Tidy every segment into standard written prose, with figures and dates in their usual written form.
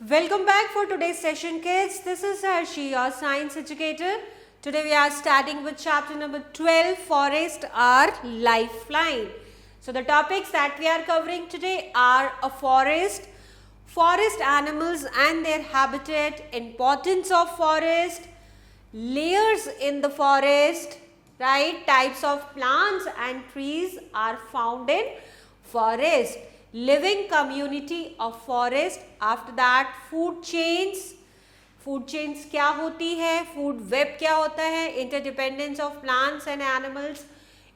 Welcome back for today's session, kids. This is Harshi, your science educator. Today we are starting with chapter number 12, Forest Our Lifeline. So the topics that we are covering today are a forest, forest animals and their habitat, importance of forest, layers in the forest, right? Types of plants and trees are found in forest. Living community of forest. After that food chains क्या होती है, food web क्या होता है, interdependence of plants and animals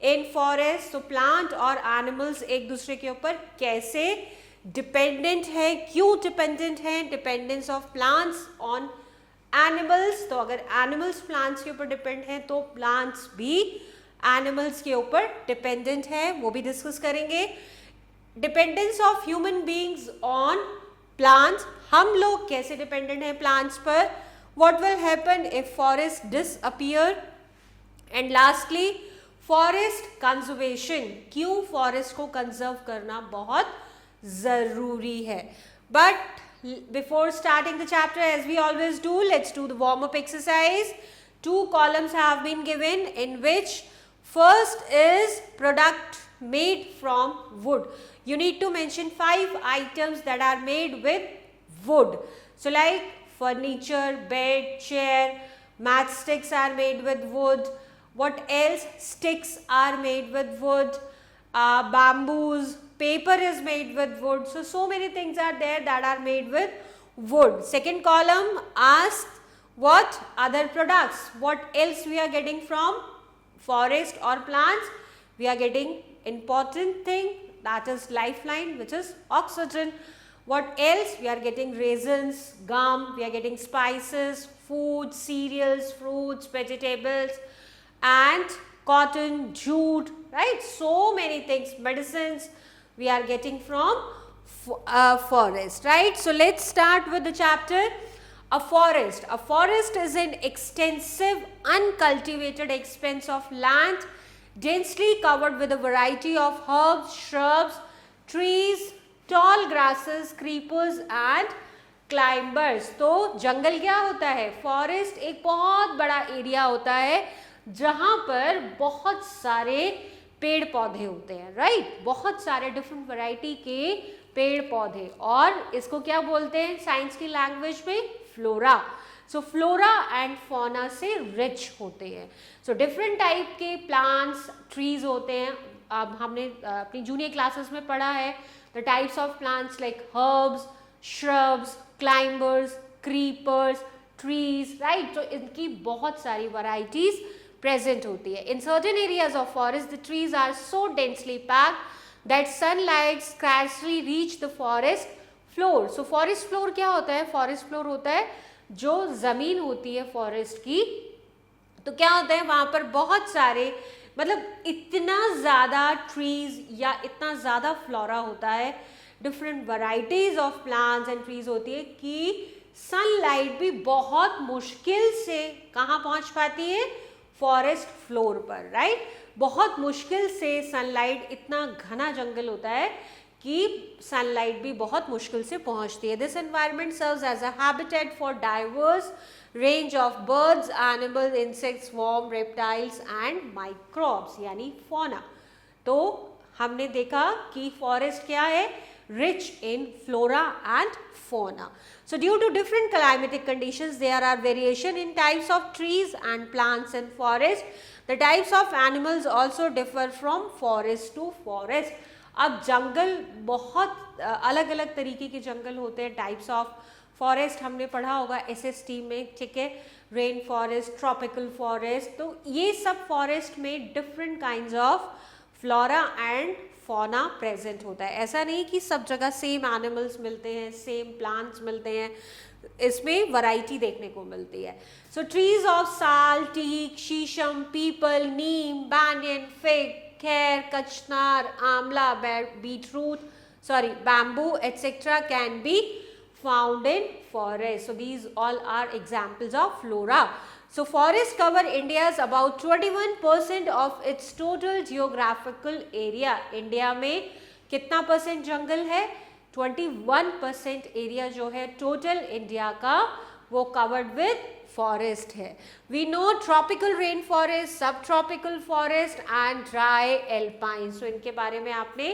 in forest. तो plant और animals एक दूसरे के ऊपर कैसे dependent है, क्यों dependent है, dependence of plants on animals. तो अगर animals plants के ऊपर depend है तो plants भी animals के ऊपर dependent है, वो भी discuss करेंगे. Dependence of human beings on plants, हम लोग कैसे डिपेंडेंट हैं प्लांट्स पर, what will happen if forest disappear, and lastly forest conservation, क्यों फॉरेस्ट को कंजर्व करना बहुत जरूरी है. But before starting the chapter, as we always do, let's do the warm up exercise. 2 columns have been given in which first is product made from wood. You need to mention 5 items that are made with wood. So like furniture, bed, chair, matchsticks are made with wood. What else? Sticks are made with wood. Bamboos, paper is made with wood. So many things are there that are made with wood. Second column asks what other products, what else we are getting from forest or plants. We are getting important thing, that is lifeline, which is oxygen. What else? We are getting raisins, gum, we are getting spices, food, cereals, fruits, vegetables, and cotton, jute, right? So many things, medicines we are getting from forest, right? So let's start with the chapter. A forest. A forest is an extensive uncultivated expanse of land densely covered with a variety of herbs, shrubs, trees, tall grasses, creepers and climbers. तो जंगल क्या होता है? Forest एक बहुत बड़ा area होता है जहां पर बहुत सारे पेड़ पौधे होते हैं, राइट? बहुत सारे डिफरेंट वैरायटी के पेड़ पौधे, और इसको क्या बोलते हैं साइंस की लैंग्वेज में? Flora. So flora and fauna से रिच होते हैं. सो डिफरेंट टाइप के प्लांट्स, ट्रीज होते हैं. अब हमने अपनी जूनियर क्लासेस में पढ़ा है the types of plants like herbs, shrubs, climbers, creepers, trees, right? तो इनकी बहुत सारी वैरायटीज प्रेजेंट होती है. In certain areas of forest the trees are so densely packed that sunlight scarcely reach the forest floor. So forest floor क्या होता है? Forest floor होता है जो जमीन होती है फॉरेस्ट की. तो क्या होता है वहां पर बहुत सारे, मतलब इतना ज्यादा ट्रीज या इतना ज्यादा फ्लोरा होता है, different varieties of plants and trees होती है कि सनलाइट भी बहुत मुश्किल से कहाँ पहुंच पाती है? फॉरेस्ट फ्लोर पर, राइट? बहुत मुश्किल से सनलाइट, इतना घना जंगल होता है कि सनलाइट भी बहुत मुश्किल से पहुंचती है. This environment serves as a habitat for diverse range of birds, animals, insects, worm, reptiles and microbes, यानी फौना. तो हमने देखा कि फॉरेस्ट क्या है? Rich in flora and fauna. So due to different climatic conditions, there are variation in types of trees and plants in forest. The types of animals also differ from forest to forest. अब जंगल बहुत अलग अलग तरीके के जंगल होते हैं. Types of forest हमने पढ़ा होगा SST में, ठीक है? Rain forest, tropical forest. तो ये सब फॉरेस्ट में different kinds of flora and fauna present होता है. ऐसा नहीं कि सब जगह सेम एनिमल्स मिलते हैं, सेम प्लांट्स मिलते हैं, इसमें वैरायटी देखने को मिलती है. सो ट्रीज ऑफ साल, टीक, शीशम, पीपल, नीम, बैंयन, फिग, खेर, कचनार, आंवला, bamboo, etc. can be found in forest. So these all are examples of flora. So forests cover India's about 21% of its total geographical area. India में कितना % जंगल है? 21% एरिया जो है total India का वो कवर्ड विद फॉरेस्ट है. We know tropical rain forest, subtropical forest and dry alpine. So इनके बारे में आपने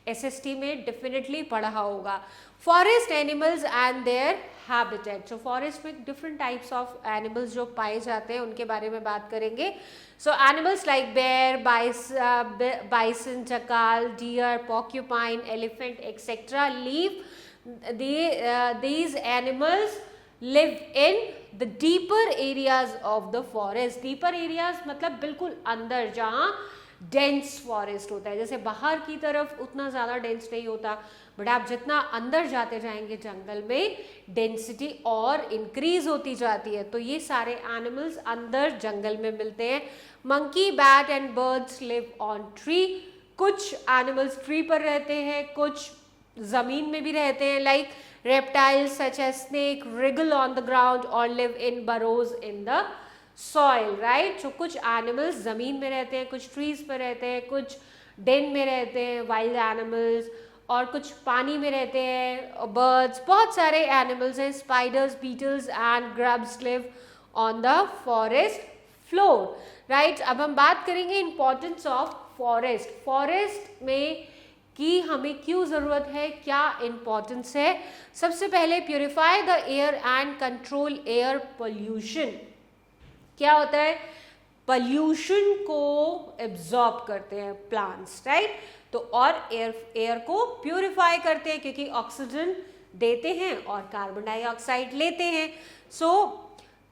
एसएसटी में डेफिनेटली पढ़ा होगा. Forest animals and their habitat. So forest में डिफरेंट टाइप्स ऑफ एनिमल्स जो पाए जाते हैं उनके बारे में बात करेंगे. So animals like bear, bison, jackal, deer, porcupine, elephant etcetera live. These animals live in the deeper areas of the forest. deeper areas मतलब बिल्कुल अंदर, जहाँ डेंस फॉरेस्ट होता है. जैसे बाहर की तरफ उतना ज़्यादा डेंस नहीं होता, बट आप जितना अंदर जाते जाएंगे जंगल में डेंसिटी और इंक्रीज होती जाती है. तो ये सारे एनिमल्स अंदर जंगल में मिलते हैं. Monkey, bat and birds live on tree. कुछ एनिमल्स ट्री पर रहते हैं, कुछ जमीन में भी रहते हैं. Like reptiles such as snake wriggle on the ground or live in burrows in the soil, right? So कुछ animals ज़मीन में रहते हैं, कुछ trees पर रहते हैं, कुछ den में रहते हैं wild animals, और कुछ पानी में रहते हैं birds. बहुत सारे animals हैं. spiders, beetles and grubs live on the forest floor, right? अब हम बात करेंगे importance of forest. forest में कि हमें क्यों ज़रूरत है, क्या इम्पोर्टेंस है. सबसे पहले purify the air and control air pollution. क्या होता है, पोल्यूशन को एब्जॉर्ब करते हैं प्लांट्स, राइट. तो और एयर को प्योरीफाई करते हैं क्योंकि ऑक्सीजन देते हैं और कार्बन डाइऑक्साइड लेते हैं. So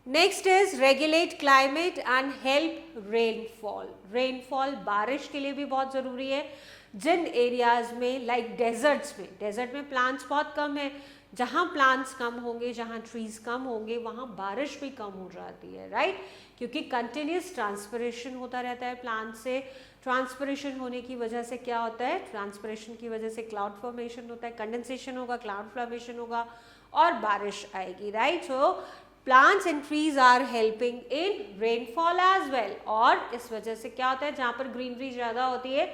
next is regulate climate and help rainfall. Rainfall बारिश के लिए भी बहुत ज़रूरी है. जिन एरियाज में लाइक डेजर्ट में प्लांट्स बहुत कम है, जहाँ प्लांट्स कम होंगे, जहाँ ट्रीज कम होंगे, वहाँ बारिश भी कम हो जाती है, राइट. क्योंकि कंटिन्यूस ट्रांसपिरेशन होता रहता है प्लांट से. ट्रांसपिरेशन होने की वजह से क्या होता है, ट्रांसपिरेशन की वजह से क्लाउड फॉर्मेशन होता है, कंडेंसेशन होगा, क्लाउड फॉर्मेशन होगा और बारिश आएगी, right. So plants and trees are helping in rainfall as well. और इस वजह से क्या होता है, जहाँ पर ग्रीनरी ज़्यादा होती है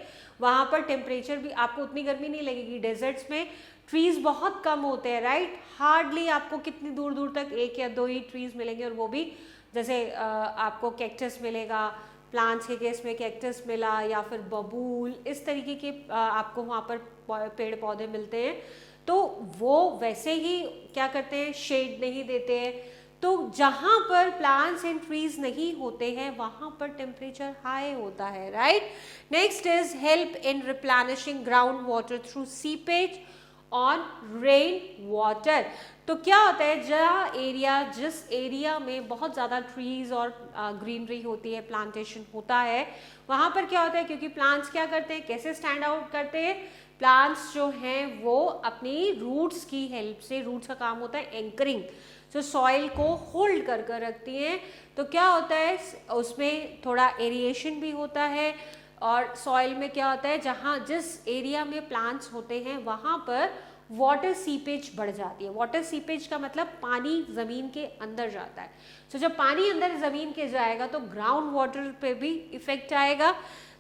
वहाँ पर टेम्परेचर भी, आपको उतनी गर्मी नहीं लगेगी. डेजर्ट्स में ट्रीज बहुत कम होते हैं, राइट. हार्डली आपको कितनी दूर दूर तक एक या दो ही ट्रीज मिलेंगे, और वो भी जैसे आपको कैक्टस मिलेगा, प्लांट्स के केस में कैक्टस मिला, या फिर बबूल, इस तरीके के आपको वहाँ पर पेड़ पौधे मिलते हैं. तो वो वैसे ही क्या करते हैं, शेड नहीं देते हैं. तो जहाँ पर प्लांट्स एंड ट्रीज नहीं होते हैं वहाँ पर टेम्परेचर हाई होता है, right. Next is help in replenishing ground water through seepage on rain water. तो क्या होता है, जिस एरिया में बहुत ज़्यादा ट्रीज और ग्रीनरी होती है, प्लांटेशन होता है, वहाँ पर क्या होता है, क्योंकि प्लांट्स क्या करते हैं, कैसे स्टैंड आउट करते हैं, प्लांट्स जो हैं वो अपनी रूट्स की हेल्प से, रूट्स का काम होता है एंकरिंग, जो सॉइल को होल्ड कर कर रखती हैं. तो क्या होता है, उसमें थोड़ा एरिएशन भी होता है, और सॉइल में क्या होता है, जहाँ जिस एरिया में प्लांट्स होते हैं वहाँ पर वाटर सीपेज बढ़ जाती है. वाटर सीपेज का मतलब पानी ज़मीन के अंदर जाता है. तो जब पानी अंदर ज़मीन के जाएगा तो ग्राउंड वाटर पे भी इफेक्ट आएगा.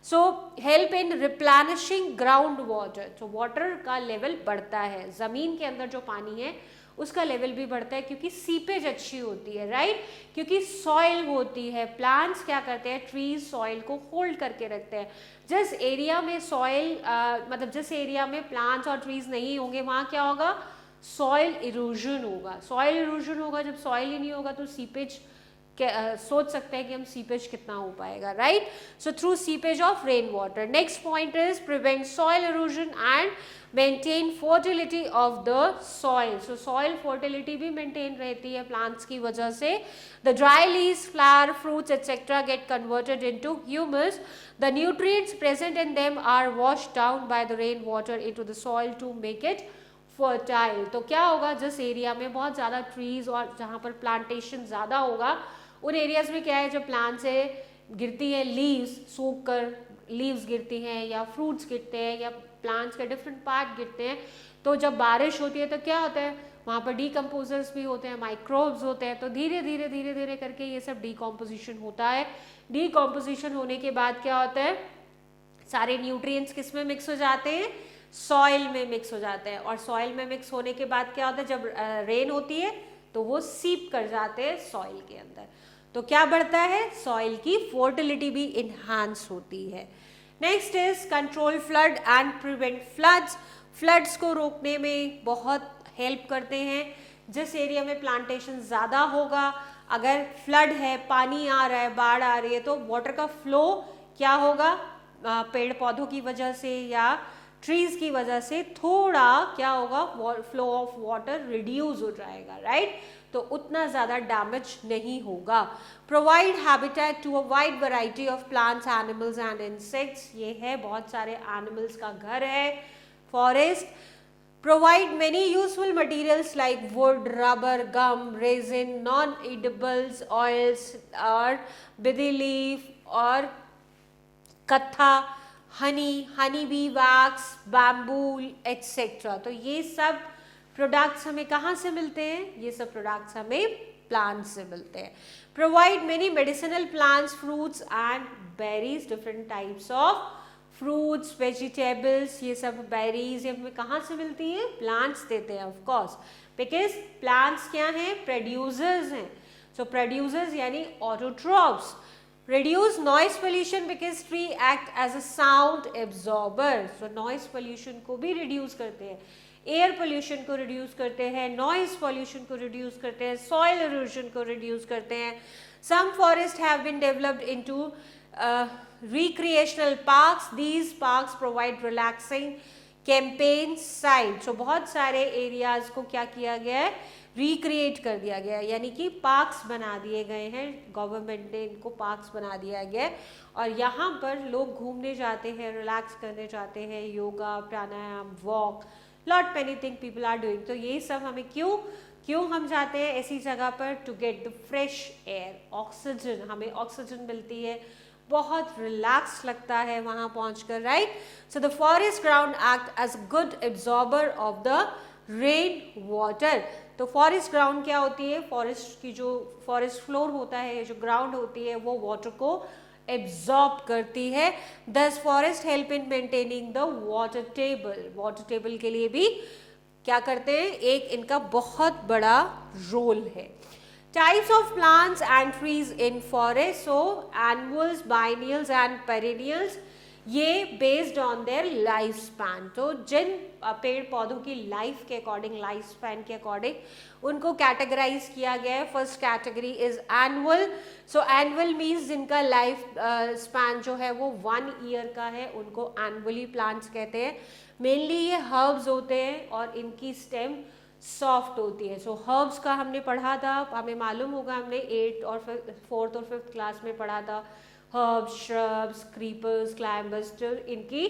So help in replenishing ground water. तो वाटर का लेवल बढ़ता है, ज़मीन के अंदर जो पानी है उसका लेवल भी बढ़ता है क्योंकि सीपेज अच्छी होती है, राइट. क्योंकि सॉइल होती है, प्लांट्स क्या करते हैं, ट्रीज सॉइल को होल्ड करके रखते हैं. जिस एरिया में सॉइल मतलब जिस एरिया में प्लांट्स और ट्रीज नहीं होंगे वहाँ क्या होगा, सॉइल इरोजन होगा. सॉइल इरोजन होगा, जब सॉइल ही नहीं होगा तो सीपेज सोच सकते हैं कि हम सीपेज कितना हो पाएगा, right. So through seepage of rain water. Next point is prevent soil erosion and maintain fertility of the soil. So soil fertility भी मेंटेन रहती है प्लांट्स की वजह से. The dry leaves, flower, fruits etcetera get converted into humus. The nutrients present in them are washed down by the rain water into the soil to make it fertile. तो क्या होगा, जिस area में बहुत ज़्यादा ट्रीज और जहाँ पर प्लांटेशन ज़्यादा होगा उन एरियाज में क्या है, जब प्लांट से गिरती है लीव्स, सूख कर लीव्स गिरती हैं या फ्रूट्स गिरते हैं या प्लांट्स के डिफरेंट पार्ट गिरते हैं, तो जब बारिश होती है तो क्या होता है, वहाँ पर डीकम्पोजर्स भी होते हैं, माइक्रोब्स होते हैं. तो धीरे धीरे करके ये सब डीकम्पोजिशन होता है. डीकम्पोजिशन होने के बाद क्या होता है, सारे न्यूट्रिएंट्स किस में मिक्स हो जाते हैं, सॉइल में मिक्स हो जाते हैं, और सॉइल में मिक्स होने के बाद क्या होता है, जब रेन होती है तो वो सीप कर जाते हैं सॉइल के अंदर, तो क्या बढ़ता है, सॉइल की फर्टिलिटी भी इन्हांस होती है। Next is control flood and prevent floods. Floods को रोकने में बहुत हेल्प करते हैं। जिस एरिया में प्लांटेशन ज़्यादा होगा, अगर फ्लड है, पानी आ रहा है, बाढ़ आ रही है, तो वाटर का फ्लो क्या होगा, पेड़ पौधों की वजह से या ट्रीज की वजह से थोड़ा क्या होगा, फ्लो ऑफ वाटर रिड्यूस हो जाएगा, राइट, तो उतना ज़्यादा डैमेज नहीं होगा। Provide habitat to a wide variety of plants, animals and insects, ये है बहुत सारे एनिमल्स का घर है forest. Provide many useful materials like wood, rubber, gum, resin, non-edibles oils or biddy leaf और कत्था, honey bee wax, bamboo etcetera. तो ये सब प्रोडक्ट्स हमें कहाँ से मिलते हैं, ये सब प्रोडक्ट्स हमें प्लांट्स से मिलते हैं। Provide many medicinal plants, fruits and berries, different types of fruits, vegetables, ये सब बेरीज ये हमें कहाँ से मिलती हैं, प्लांट्स देते हैं ऑफ कोर्स, बिकॉज प्लांट्स क्या हैं, प्रोड्यूसर्स हैं। सो प्रोड्यूसर्स यानी autotrophs. Reduce noise pollution because tree act as a sound absorber, so noise pollution को भी रिड्यूस करते हैं, एयर पोल्यूशन को रिड्यूस करते हैं, नॉइस पोल्यूशन को रिड्यूस करते हैं, सॉइल इरोजन को रिड्यूस करते हैं। Some forest have been developed into recreational parks. These parks provide relaxing campaign sites. So बहुत सारे एरियाज को क्या किया गया है, रिक्रिएट कर दिया गया है, यानी कि पार्क्स बना दिए गए हैं, गवर्नमेंट ने इनको पार्क्स बना दिया गया है, और यहाँ पर लोग घूमने जाते हैं, रिलैक्स करने जाते हैं, yoga, pranayama, walk, lot many thing people are doing. तो ये सब हमें क्यों हम जाते हैं ऐसी जगह पर, to get the fresh air, oxygen, हमें ऑक्सीजन मिलती है, बहुत रिलैक्स लगता है वहां पहुंचकर, right. So the forest ground act as good absorber of the rain water. तो फॉरेस्ट ग्राउंड क्या होती है, फॉरेस्ट की जो फॉरेस्ट फ्लोर होता है, जो ग्राउंड होती है, वो वाटर को एब्जॉर्ब करती है। दस forest help in maintaining the water table, water table के लिए भी क्या करते हैं, एक इनका बहुत बड़ा रोल है। Types of plants and trees in forest, so annuals, biennials and perennials, ये based on their life span। तो जिन पेड़ पौधों की लाइफ के अकॉर्डिंग, लाइफ स्पैन के अकॉर्डिंग उनको कैटेगराइज किया गया है। First category is annual. So annual means जिनका लाइफ स्पैन जो है वो 1 ईयर का है, उनको एनुअली प्लांट्स कहते हैं। मेनली ये हर्ब्स होते हैं और इनकी स्टेम सॉफ्ट होती है। सो हर्ब्स का हमने पढ़ा था, हमें मालूम होगा, हमने 8th और 4th और 5th क्लास में पढ़ा था, हर्ब्स, श्रब्स, क्रीपर्स, क्लाइंबर्स, इनकी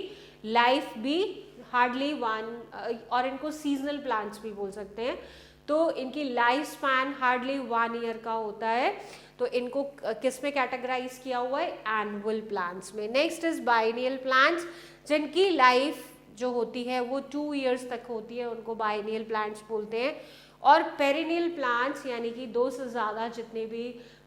लाइफ भी हार्डली 1, और इनको सीजनल प्लांट्स भी बोल सकते हैं, तो इनकी लाइफ स्पैन हार्डली 1 ईयर का होता है। तो इनको किस में कैटेगराइज किया हुआ है, एनुअल प्लांट्स में। नेक्स्ट इज बाइनियल प्लांट्स, जिनकी लाइफ जो होती है वो 2 ईयर्स तक होती है, उनको बाइनियल प्लांट्स बोलते हैं। और पेरिनियल प्लांट्स यानी कि 2 से ज़्यादा, जितने भी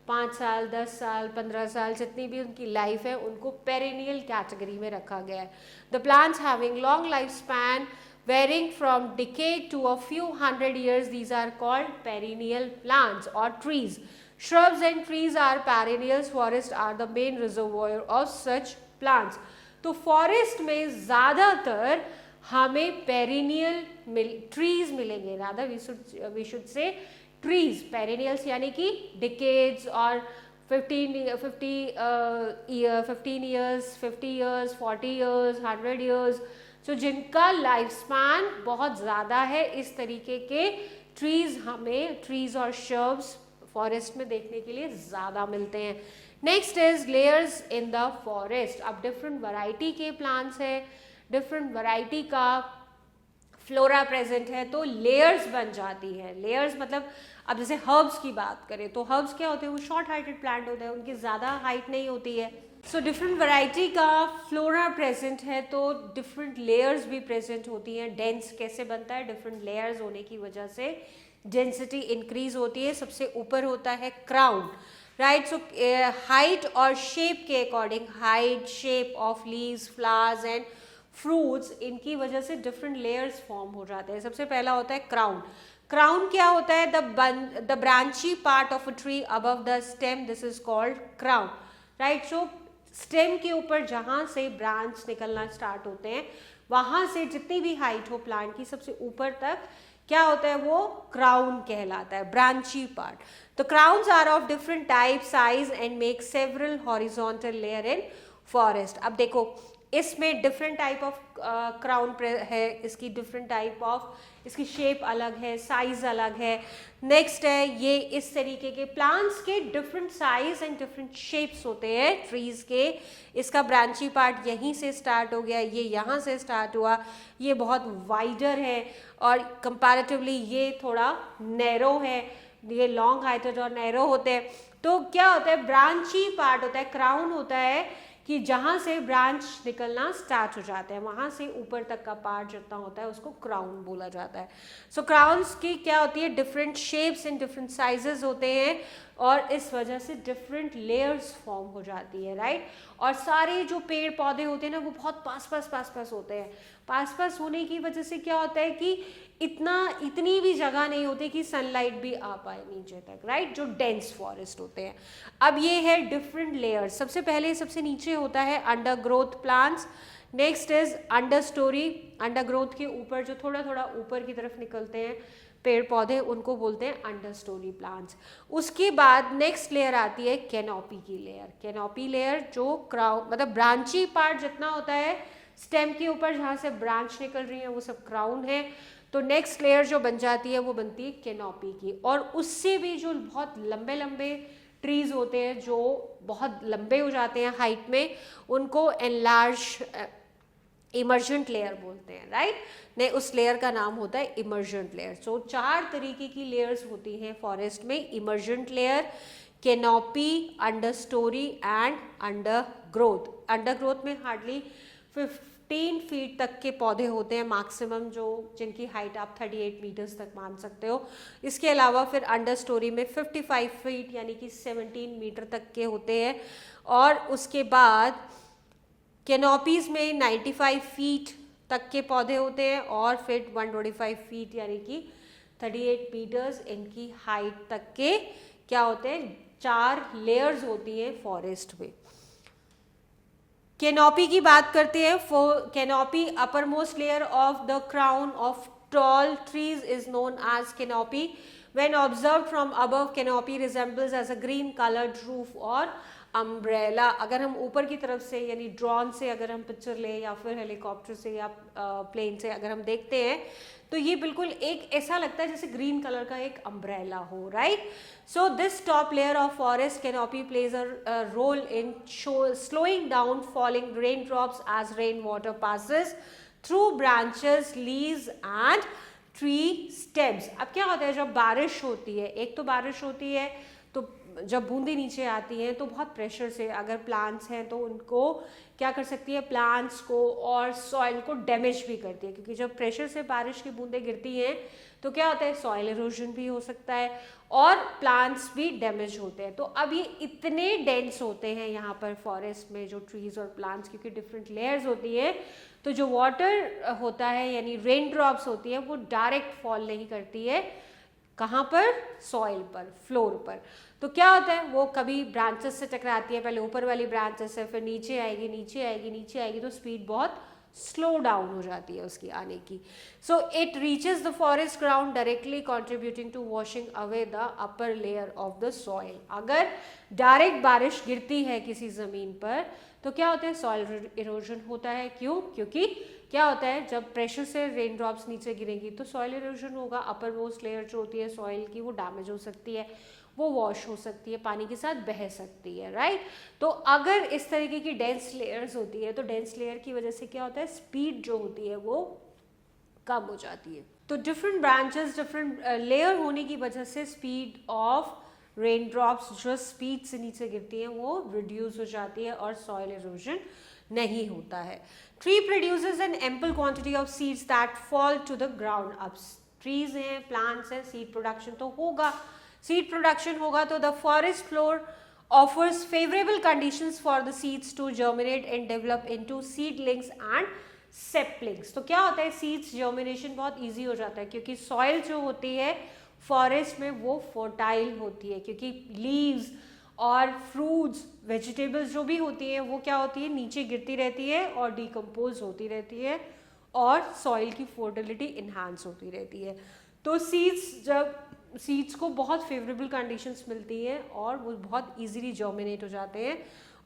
5 साल, 10 साल, 15 साल, जितनी भी उनकी लाइफ है, उनको पेरिनियल कैटेगरी में रखा गया है। The plants having long life span varying from decade to a few hundred years, these are called perennial plants or trees. Shrubs and trees are perennials. Forests are the main reservoir of such plants. तो forest में ज़्यादातर हमें perennial trees मिलेंगे, rather we should say trees, perennials यानी कि decades और 15 years, 50 years, 40 years, 100 years, सो जिनका life span बहुत ज़्यादा है, इस तरीके के ट्रीज हमें, ट्रीज और शर्ब्स फॉरेस्ट में देखने के लिए ज़्यादा मिलते हैं। Next is layers in the forest. अब डिफरेंट वैरायटी के प्लांट्स है, डिफरेंट वैरायटी का फ्लोरा प्रेजेंट है, तो लेयर्स बन जाती है। लेयर्स मतलब अब जैसे हर्ब्स की बात करें तो हर्ब्स क्या होते हैं, वो शॉर्ट हाइटेड प्लांट होते हैं, उनकी ज़्यादा हाइट नहीं होती है। सो डिफरेंट वैरायटी का फ्लोरा प्रेजेंट है, तो डिफरेंट लेयर्स भी प्रेजेंट होती हैं। डेंस कैसे बनता है, डिफरेंट लेयर्स होने की वजह से डेंसिटी इंक्रीज होती है। सबसे ऊपर होता है क्राउन, राइट। सो हाइट और शेप के according, height, shape of leaves, flowers and fruits, इनकी वजह से डिफरेंट लेयर्स फॉर्म हो जाते हैं. सबसे पहला होता है क्राउन. क्राउन क्या होता है? The branchy part of a tree above the stem, this is called crown, right. So stem के ऊपर जहां से ब्रांच निकलना स्टार्ट होते हैं, वहां से जितनी भी हाइट हो प्लांट की सबसे ऊपर तक क्या होता है? वो क्राउन कहलाता है, ब्रांची पार्ट. तो crowns are of different type, size and make several horizontal layer in forest. अब देखो इसमें डिफरेंट टाइप ऑफ क्राउन है, इसकी डिफरेंट टाइप ऑफ, इसकी शेप अलग है, साइज अलग है. नेक्स्ट है ये इस तरीके के प्लांट्स के different size and different shapes होते हैं ट्रीज के. इसका ब्रांची पार्ट यहीं से स्टार्ट हो गया, ये यहाँ से स्टार्ट हुआ, ये बहुत वाइडर है और कंपैरेटिवली ये थोड़ा नैरो है. ये लॉन्ग हाइटेड और नैरो होते हैं. तो क्या होता है? ब्रांची पार्ट होता है, क्राउन होता है कि जहां से ब्रांच निकलना स्टार्ट हो जाते हैं, वहां से ऊपर तक का पार्ट जितना होता है उसको क्राउन बोला जाता है. सो क्राउन्स की क्या होती है? Different shapes and different sizes होते हैं और इस वजह से डिफरेंट लेयर्स फॉर्म हो जाती है, राइट. और सारे जो पेड़ पौधे होते हैं ना वो बहुत पास पास होते हैं. पास होने की वजह से क्या होता है कि इतनी भी जगह नहीं होती कि सनलाइट भी आ पाए नीचे तक, राइट. जो डेंस फॉरेस्ट होते हैं. अब ये है डिफरेंट लेयर्स. सबसे पहले सबसे नीचे होता है undergrowth plants. Next is under story. Undergrowth के ऊपर जो थोड़ा थोड़ा ऊपर की तरफ निकलते हैं पेड़ पौधे, उनको बोलते हैं अंडर स्टोरी प्लांट्स. उसके बाद नेक्स्ट लेयर आती है कैनोपी की लेयर. कैनोपी लेयर जो क्राउन मतलब ब्रांची पार्ट जितना होता है स्टेम के ऊपर जहाँ से ब्रांच निकल रही है वो सब क्राउन है. तो नेक्स्ट लेयर जो बन जाती है वो बनती है कैनोपी की. और उससे भी जो बहुत लंबे लंबे ट्रीज होते हैं जो बहुत लंबे हो जाते हैं हाइट में, उनको एनलार्ज इमर्जेंट लेयर बोलते हैं, राइट. ने उस लेयर का नाम होता है इमर्जेंट लेयर. सो 4 तरीके की लेयर्स होती हैं फॉरेस्ट में: emergent layer, canopy, under story and under growth. Under growth में हार्डली 15 फीट तक के पौधे होते हैं मैक्सिमम, जो जिनकी हाइट आप 38 मीटर्स तक मान सकते हो. इसके अलावा फिर अंडर स्टोरी में 55 फीट यानी कि 17 मीटर तक के होते हैं. और उसके बाद कैनोपीज में 95 फीट तक के पौधे होते हैं और फिर 125 फीट यानी कि 38 मीटर्स इनकी हाइट तक के क्या होते हैं? 4 लेयर्स होती हैं फॉरेस्ट में. कैनोपी की बात करते हैं. Canopy upper most layer of the crown of tall trees is known as canopy. When observed from above, canopy resembles as a green colored roof or umbrella. अगर हम ऊपर की तरफ से यानी ड्रोन से अगर हम पिक्चर लें या फिर हेलीकॉप्टर से या प्लेन से अगर हम देखते हैं तो ये बिल्कुल एक ऐसा लगता है जैसे ग्रीन कलर का एक अम्ब्रेला हो, right. So this top layer of forest canopy plays a role in slowing down falling rain drops as rain water passes through branches, leaves and tree stems. अब क्या होता है जब बारिश होती है, एक तो बारिश होती है तो जब बूंदें नीचे आती हैं तो बहुत प्रेशर से अगर प्लांट्स हैं तो उनको क्या कर सकती है, प्लांट्स को और सॉइल को डैमेज भी करती है. क्योंकि जब प्रेशर से बारिश की बूंदें गिरती हैं तो क्या होता है, सॉइल इरोजन भी हो सकता है और प्लांट्स भी डैमेज होते हैं. तो अब ये इतने डेंस होते हैं यहाँ पर फॉरेस्ट में जो ट्रीज और प्लांट्स, क्योंकि डिफरेंट लेयर्स होती है, तो जो वाटर होता है यानी रेन ड्रॉप्स होती है वो डायरेक्ट फॉल नहीं करती है. कहाँ पर? सॉइल पर, फ्लोर पर. तो क्या होता है, वो कभी ब्रांचेस से टकराती है, पहले ऊपर वाली ब्रांचेस से, फिर नीचे आएगी नीचे आएगी नीचे आएगी, तो स्पीड बहुत स्लो डाउन हो जाती है उसकी आने की. So it reaches the forest ground directly contributing to washing away the upper layer of the soil. अगर डायरेक्ट बारिश गिरती है किसी ज़मीन पर तो क्या होता है, सॉइल इरोजन होता है. क्यों? क्योंकि क्या होता है जब प्रेशर से रेन ड्रॉप्स नीचे गिरेंगी तो सॉइल इरोजन होगा. अपर मोस्ट लेयर जो होती है सॉइल की वो डैमेज हो सकती है, वो वॉश हो सकती है, पानी के साथ बह सकती है, राइट. तो अगर इस तरीके की डेंस लेयर्स होती है तो डेंस लेयर की वजह से क्या होता है, स्पीड जो होती है वो कम हो जाती है. तो डिफरेंट ब्रांचेस, डिफरेंट लेयर होने की वजह से स्पीड ऑफ रेन ड्रॉप्स जो स्पीड से नीचे गिरती है वो रिड्यूस हो जाती है और सॉइल इरोजन नहीं होता है. Tree produces an ample quantity of seeds that fall to the ground. अब ट्रीज हैं, प्लांट्स हैं, सीड प्रोडक्शन तो होगा. सीड प्रोडक्शन होगा तो the forest floor offers favorable conditions for the seeds to germinate and develop into seedlings and saplings. तो क्या होता है, सीड्स जर्मिनेशन बहुत ईजी हो जाता है क्योंकि सॉइल जो होती है फॉरेस्ट में वो फर्टाइल होती है, क्योंकि लीव्स और फ्रूट्स वेजिटेबल्स जो भी होती हैं वो क्या होती है, नीचे गिरती रहती है और डिकम्पोज होती रहती है और सॉइल की फर्टिलिटी इन्हांस होती रहती है। तो सीड्स को बहुत फेवरेबल कंडीशंस मिलती हैं और वो बहुत इजीली जर्मिनेट हो जाते हैं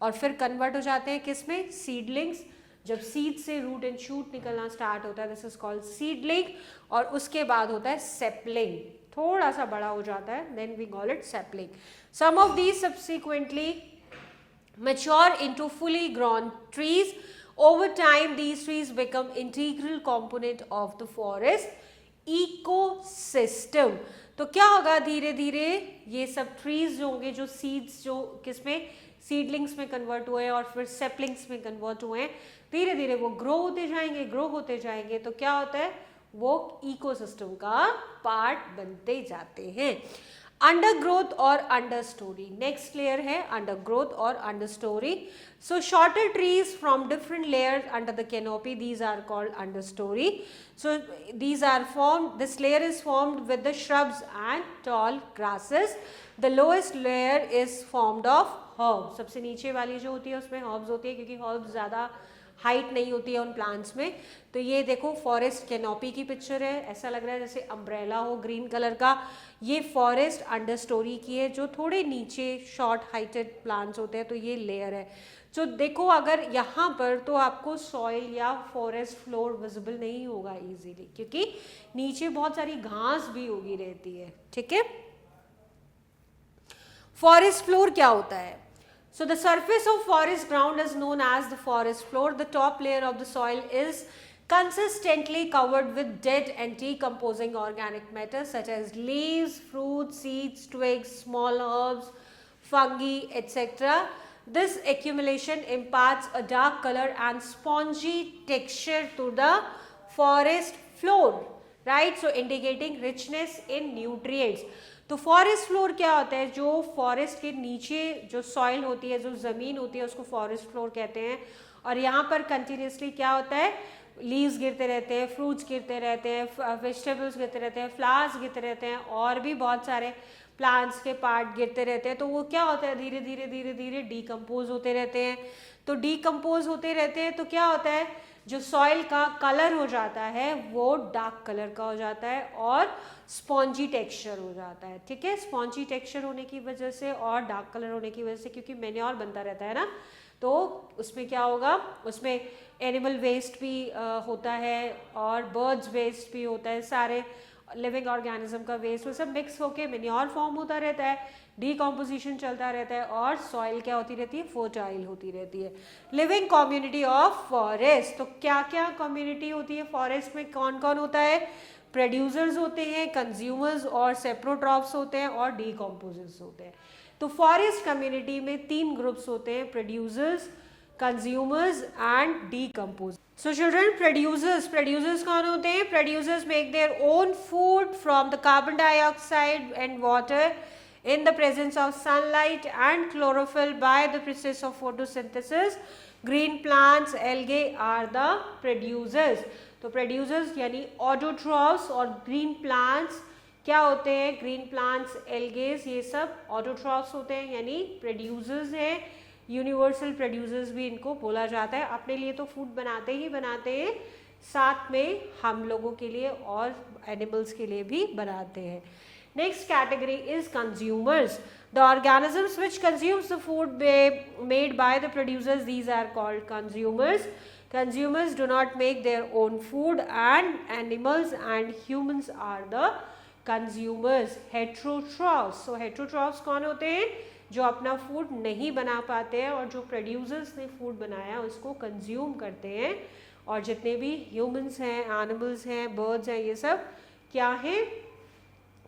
और फिर कन्वर्ट हो जाते हैं किस में, सीडलिंग्स। जब सीड से रूट एंड शूट निकलना स्टार्ट होता है, दिस इज कॉल्ड सीडलिंग, और उसके बाद होता है सेपलिंग, थोड़ा सा बड़ा हो जाता है, then we call it sapling. Some of these subsequently mature into fully grown trees. Over time, these trees become integral component of the forest ecosystem. तो क्या होगा, धीरे धीरे ये सब ट्रीज जो होंगे, जो सीड्स जो किसमें, सीडलिंग्स में कन्वर्ट हुए और फिर सेपलिंग्स में कन्वर्ट हुए हैं, धीरे धीरे वो ग्रो होते जाएंगे तो क्या होता है, वो इकोसिस्टम का पार्ट बनते जाते हैं। अंडरग्रोथ और अंडरस्टोरी, नेक्स्ट लेयर है अंडरग्रोथ और understory. So shorter trees from different layers under the canopy, these are called understory. So these are formed, this layer is formed with the shrubs and tall grasses. The lowest layer is formed of herbs. सबसे नीचे वाली जो होती है उसमें herbs होती है, क्योंकि herbs ज़्यादा हाइट नहीं होती है उन प्लांट्स में। तो ये देखो फॉरेस्ट कैनोपी की पिक्चर है, ऐसा लग रहा है जैसे अम्ब्रेला हो ग्रीन कलर का। ये फॉरेस्ट अंडरस्टोरी की है, जो थोड़े नीचे शॉर्ट हाइटेड प्लांट्स होते हैं, तो ये लेयर है। जो देखो अगर यहाँ पर तो आपको सॉइल या फॉरेस्ट फ्लोर विजिबल नहीं होगा इजीली, क्योंकि नीचे बहुत सारी घास भी उगी रहती है, ठीक है। फॉरेस्ट फ्लोर क्या होता है? So the surface of forest ground is known as the forest floor. The top layer of the soil is consistently covered with dead and decomposing organic matter such as leaves, fruits, seeds, twigs, small herbs, fungi, etc. This accumulation imparts a dark color and spongy texture to the forest floor, right? So indicating richness in nutrients. तो forest floor क्या होता है? जो forest के नीचे जो soil होती है, जो ज़मीन होती है, उसको फॉरेस्ट फ्लोर कहते हैं। और यहाँ पर कंटिन्यूसली क्या होता है, लीव्स गिरते रहते हैं, फ्रूट्स गिरते रहते हैं, वेजिटेबल्स गिरते रहते हैं, फ्लावर्स गिरते रहते हैं, और भी बहुत सारे प्लांट्स के पार्ट गिरते रहते हैं। तो वो क्या होता है, धीरे धीरे धीरे धीरे डिकम्पोज होते रहते हैं। तो डिकम्पोज होते रहते हैं तो क्या होता है, जो सॉइल का कलर हो जाता है वो डार्क कलर का हो जाता है और स्पॉन्जी टेक्सचर हो जाता है, ठीक है। स्पॉन्जी टेक्सचर होने की वजह से और डार्क कलर होने की वजह से, क्योंकि मैन्योर बनता रहता है ना, तो उसमें क्या होगा, उसमें एनिमल वेस्ट भी होता है और बर्ड्स वेस्ट भी होता है, सारे लिविंग ऑर्गेनिज्म का वेस्ट, वो सब मिक्स होके मैन्योर फॉर्म होता रहता है, डीकॉम्पोजिशन चलता रहता है और सॉइल क्या होती रहती है, फर्टाइल होती रहती है। लिविंग कम्युनिटी ऑफ फॉरेस्ट, तो क्या क्या कम्युनिटी होती है फॉरेस्ट में, कौन कौन होता है? प्रोड्यूसर्स होते हैं, कंज्यूमर्स और सेप्रोट्रॉप्स होते हैं और डीकॉम्पोजर्स होते हैं। तो फॉरेस्ट कम्युनिटी में 3 ग्रुप्स होते हैं, producers, consumers and decomposers. So children, producers कौन होते हैं? Producers make their own food from the carbon dioxide and water in the presence of sunlight and chlorophyll by the process of photosynthesis. Green plants, algae are the producers. तो producers यानी autotrophs और green plants क्या होते हैं? Green plants, algae ये सब autotrophs होते हैं, यानी producers हैं। यूनिवर्सल प्रोड्यूसर्स भी इनको बोला जाता है। अपने लिए तो फूड बनाते ही बनाते हैं, साथ में हम लोगों के लिए और एनिमल्स के लिए भी बनाते हैं। Next category is consumers, the organisms which consumes the food made by the producers, these are called consumers. Consumers do not make their own food and animals and humans are the consumers. Heterotrophs, so heterotrophs कौन होते हैं? जो अपना food नहीं बना पाते हैं और जो प्रोड्यूसर्स ने फूड बनाया उसको कंज्यूम करते हैं। और जितने भी ह्यूमंस हैं, एनिमल्स हैं, बर्ड्स हैं, ये सब क्या हैं?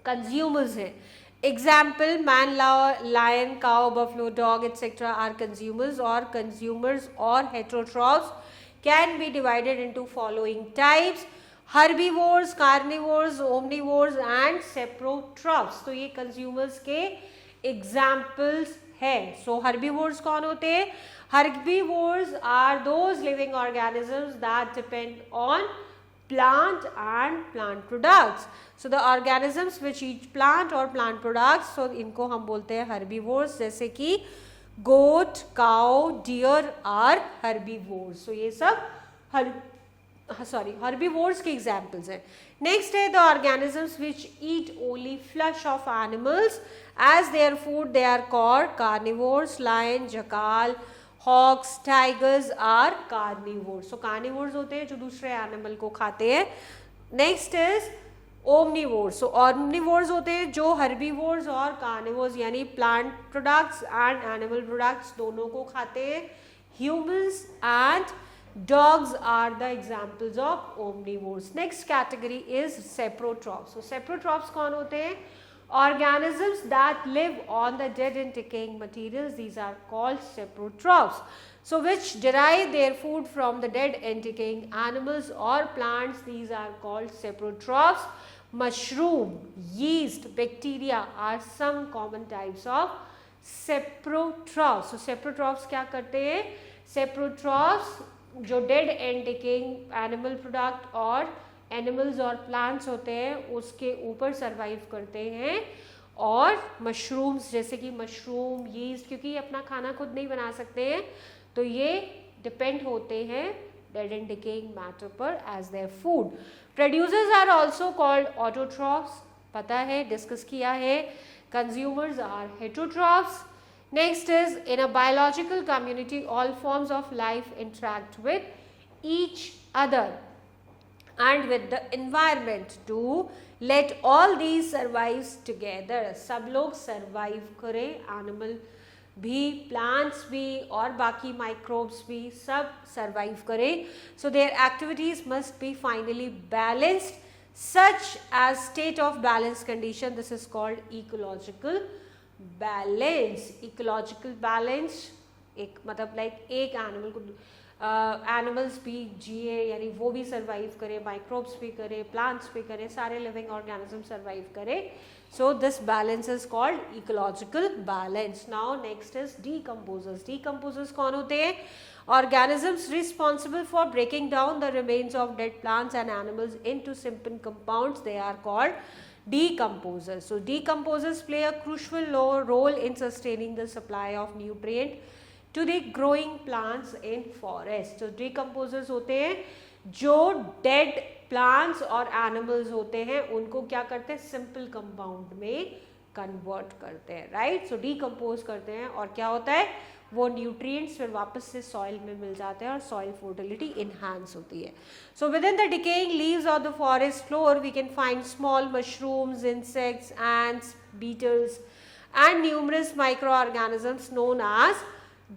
कंज्यूमर्स हैं। Example, man, lion, cow, buffalo, dog etcetera are consumers, और कंज्यूमर्स और heterotrophs can be divided into following types: herbivores, carnivores, omnivores and saprotrophs. तो ये कंज्यूमर्स के एग्जाम्पल्स है. So herbivores कौन होते हैं? Herbivores are those living organisms that depend on plant and plant products. So the organisms which eat plant or plant products, so इनको हम बोलते हैं herbivores. जैसे कि goat, cow, deer are herbivores. So ये सब herbivores के examples हैं. Next है the organisms which eat only flesh of animals as their food. They are called carnivores. Lion, jackal, hawks, tigers are carnivores. So carnivores होते हैं जो दूसरे animal को खाते हैं. Next is omnivores. So omnivores होते हैं जो herbivores और carnivores यानी plant products and animal products दोनों को खाते हैं. Humans and dogs are the examples of omnivores. Next category is saprotrophs. So saprotrophs कौन होते हैं? Organisms that live on the dead and decaying materials. These are called saprotrophs. So which derive their food from the dead and decaying animals or plants. These are called saprotrophs. Mushroom, yeast, bacteria are some common types of saprotrophs. So saprotrophs क्या करते हैं? Saprotrophs जो dead and decaying animal product और animals और plants होते हैं उसके ऊपर सरवाइव करते हैं. और मशरूम्स जैसे कि मशरूम, यीस्ट, क्योंकि ये अपना खाना खुद नहीं बना सकते हैं तो ये डिपेंड होते हैं डेड एंड डिकेइंग मैटर पर as their food. Producers are also called autotrophs, पता है, डिस्कस किया है. Consumers are heterotrophs. Next is in a biological community all forms of life interact with each other and with the environment to let all these survive together. सब लोग survive करें, animal भी, plants भी और बाकी microbes भी सब survive करें. So their activities must be finally balanced such as state of balance condition. This is called ecological balance. Ecological balance एक मतलब लाइक एक एनिमल को एनिमल्स भी जिए यानी वो भी सर्वाइव करे, माइक्रोब्स भी करे, प्लांट्स भी करे, सारे लिविंग ऑर्गेनिज्म सर्वाइव करे. So this balance is called ecological balance. Now next is decomposers. Decomposers कौन होते हैं? Organisms responsible for breaking down the remains of dead plants and animals into simple compounds. They are called decomposers. So decomposers play a crucial role in sustaining the supply of nutrient to the growing plants in forest. So decomposers होते हैं जो dead plants और animals होते हैं उनको क्या करते हैं? simple compound में convert करते हैं, right? So decompose करते हैं और क्या होता है? वो न्यूट्रिएंट्स फिर वापस से सॉइल में मिल जाते हैं और सॉइल फर्टिलिटी इनहांस होती है. So within the decaying leaves of the forest floor we can find small mushrooms, insects, ants, beetles and numerous microorganisms known as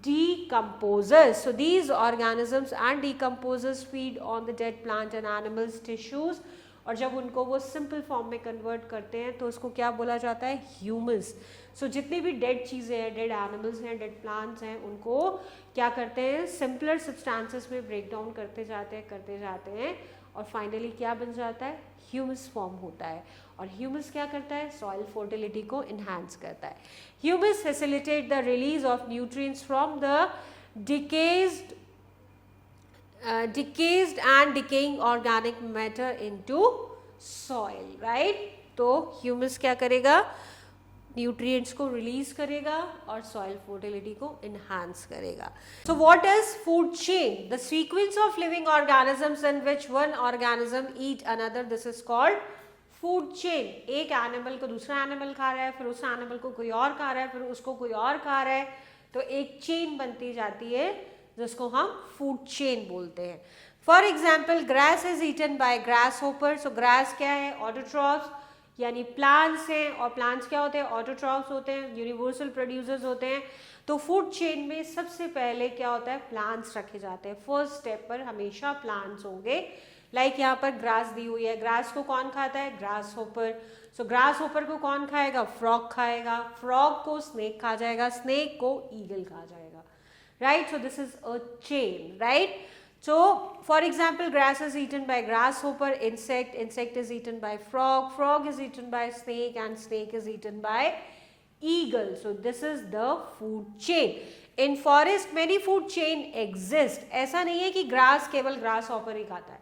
decomposers. So these organisms and decomposers feed on the dead plant and animals tissues. और जब उनको वो simple form में convert करते हैं तो उसको क्या बोला जाता है? ह्यूमस. सो जितनी भी डेड चीज़ें हैं, डेड एनिमल्स हैं, डेड प्लांट्स हैं, उनको क्या करते हैं? सिंपलर सब्सटेंसेस में ब्रेक डाउन करते जाते हैं और फाइनली क्या बन जाता है? ह्यूमस फॉर्म होता है. और ह्यूमस क्या करता है? सॉइल फर्टिलिटी को इन्हांस करता है. Humus facilitate the release of nutrients from the decayed and decaying organic matter into soil, right? तो ह्यूमस क्या करेगा? न्यूट्रिएंट्स को रिलीज करेगा और सॉइल फर्टिलिटी को इनहांस करेगा. So what is food chain? The sequence of living organisms in which one organism eat another. This is called food chain. एक animal को दूसरा एनिमल खा रहा है, फिर उस एनिमल को कोई और खा रहा है, फिर उसको कोई और खा रहा है, तो एक चेन बनती जाती है जिसको हम फूड चेन बोलते हैं. For example grass is eaten by grasshopper. So grass क्या है? ऑटोट्रॉफ्स यानी प्लांट्स हैं और प्लांट्स क्या होते हैं? ऑटोट्रॉफ्स होते हैं, यूनिवर्सल प्रोड्यूसर्स होते हैं. तो फूड चेन में सबसे पहले क्या होता है? प्लांट्स रखे जाते हैं. फर्स्ट स्टेप पर हमेशा प्लांट्स होंगे. लाइक यहाँ पर ग्रास दी हुई है. ग्रास को कौन खाता है? Grasshopper. So grasshopper को कौन खाएगा? फ्रॉग खाएगा. फ्रॉग को स्नेक खा जाएगा. स्नेक को ईगल खा जाएगा. Right? So this is a chain, right? So for example grass is eaten by grasshopper, insect is eaten by frog is eaten by snake, and snake is eaten by eagle. So this is the food chain. In forest many food chain exist. ऐसा नहीं है कि grass केवल grass hopper ही खाता है,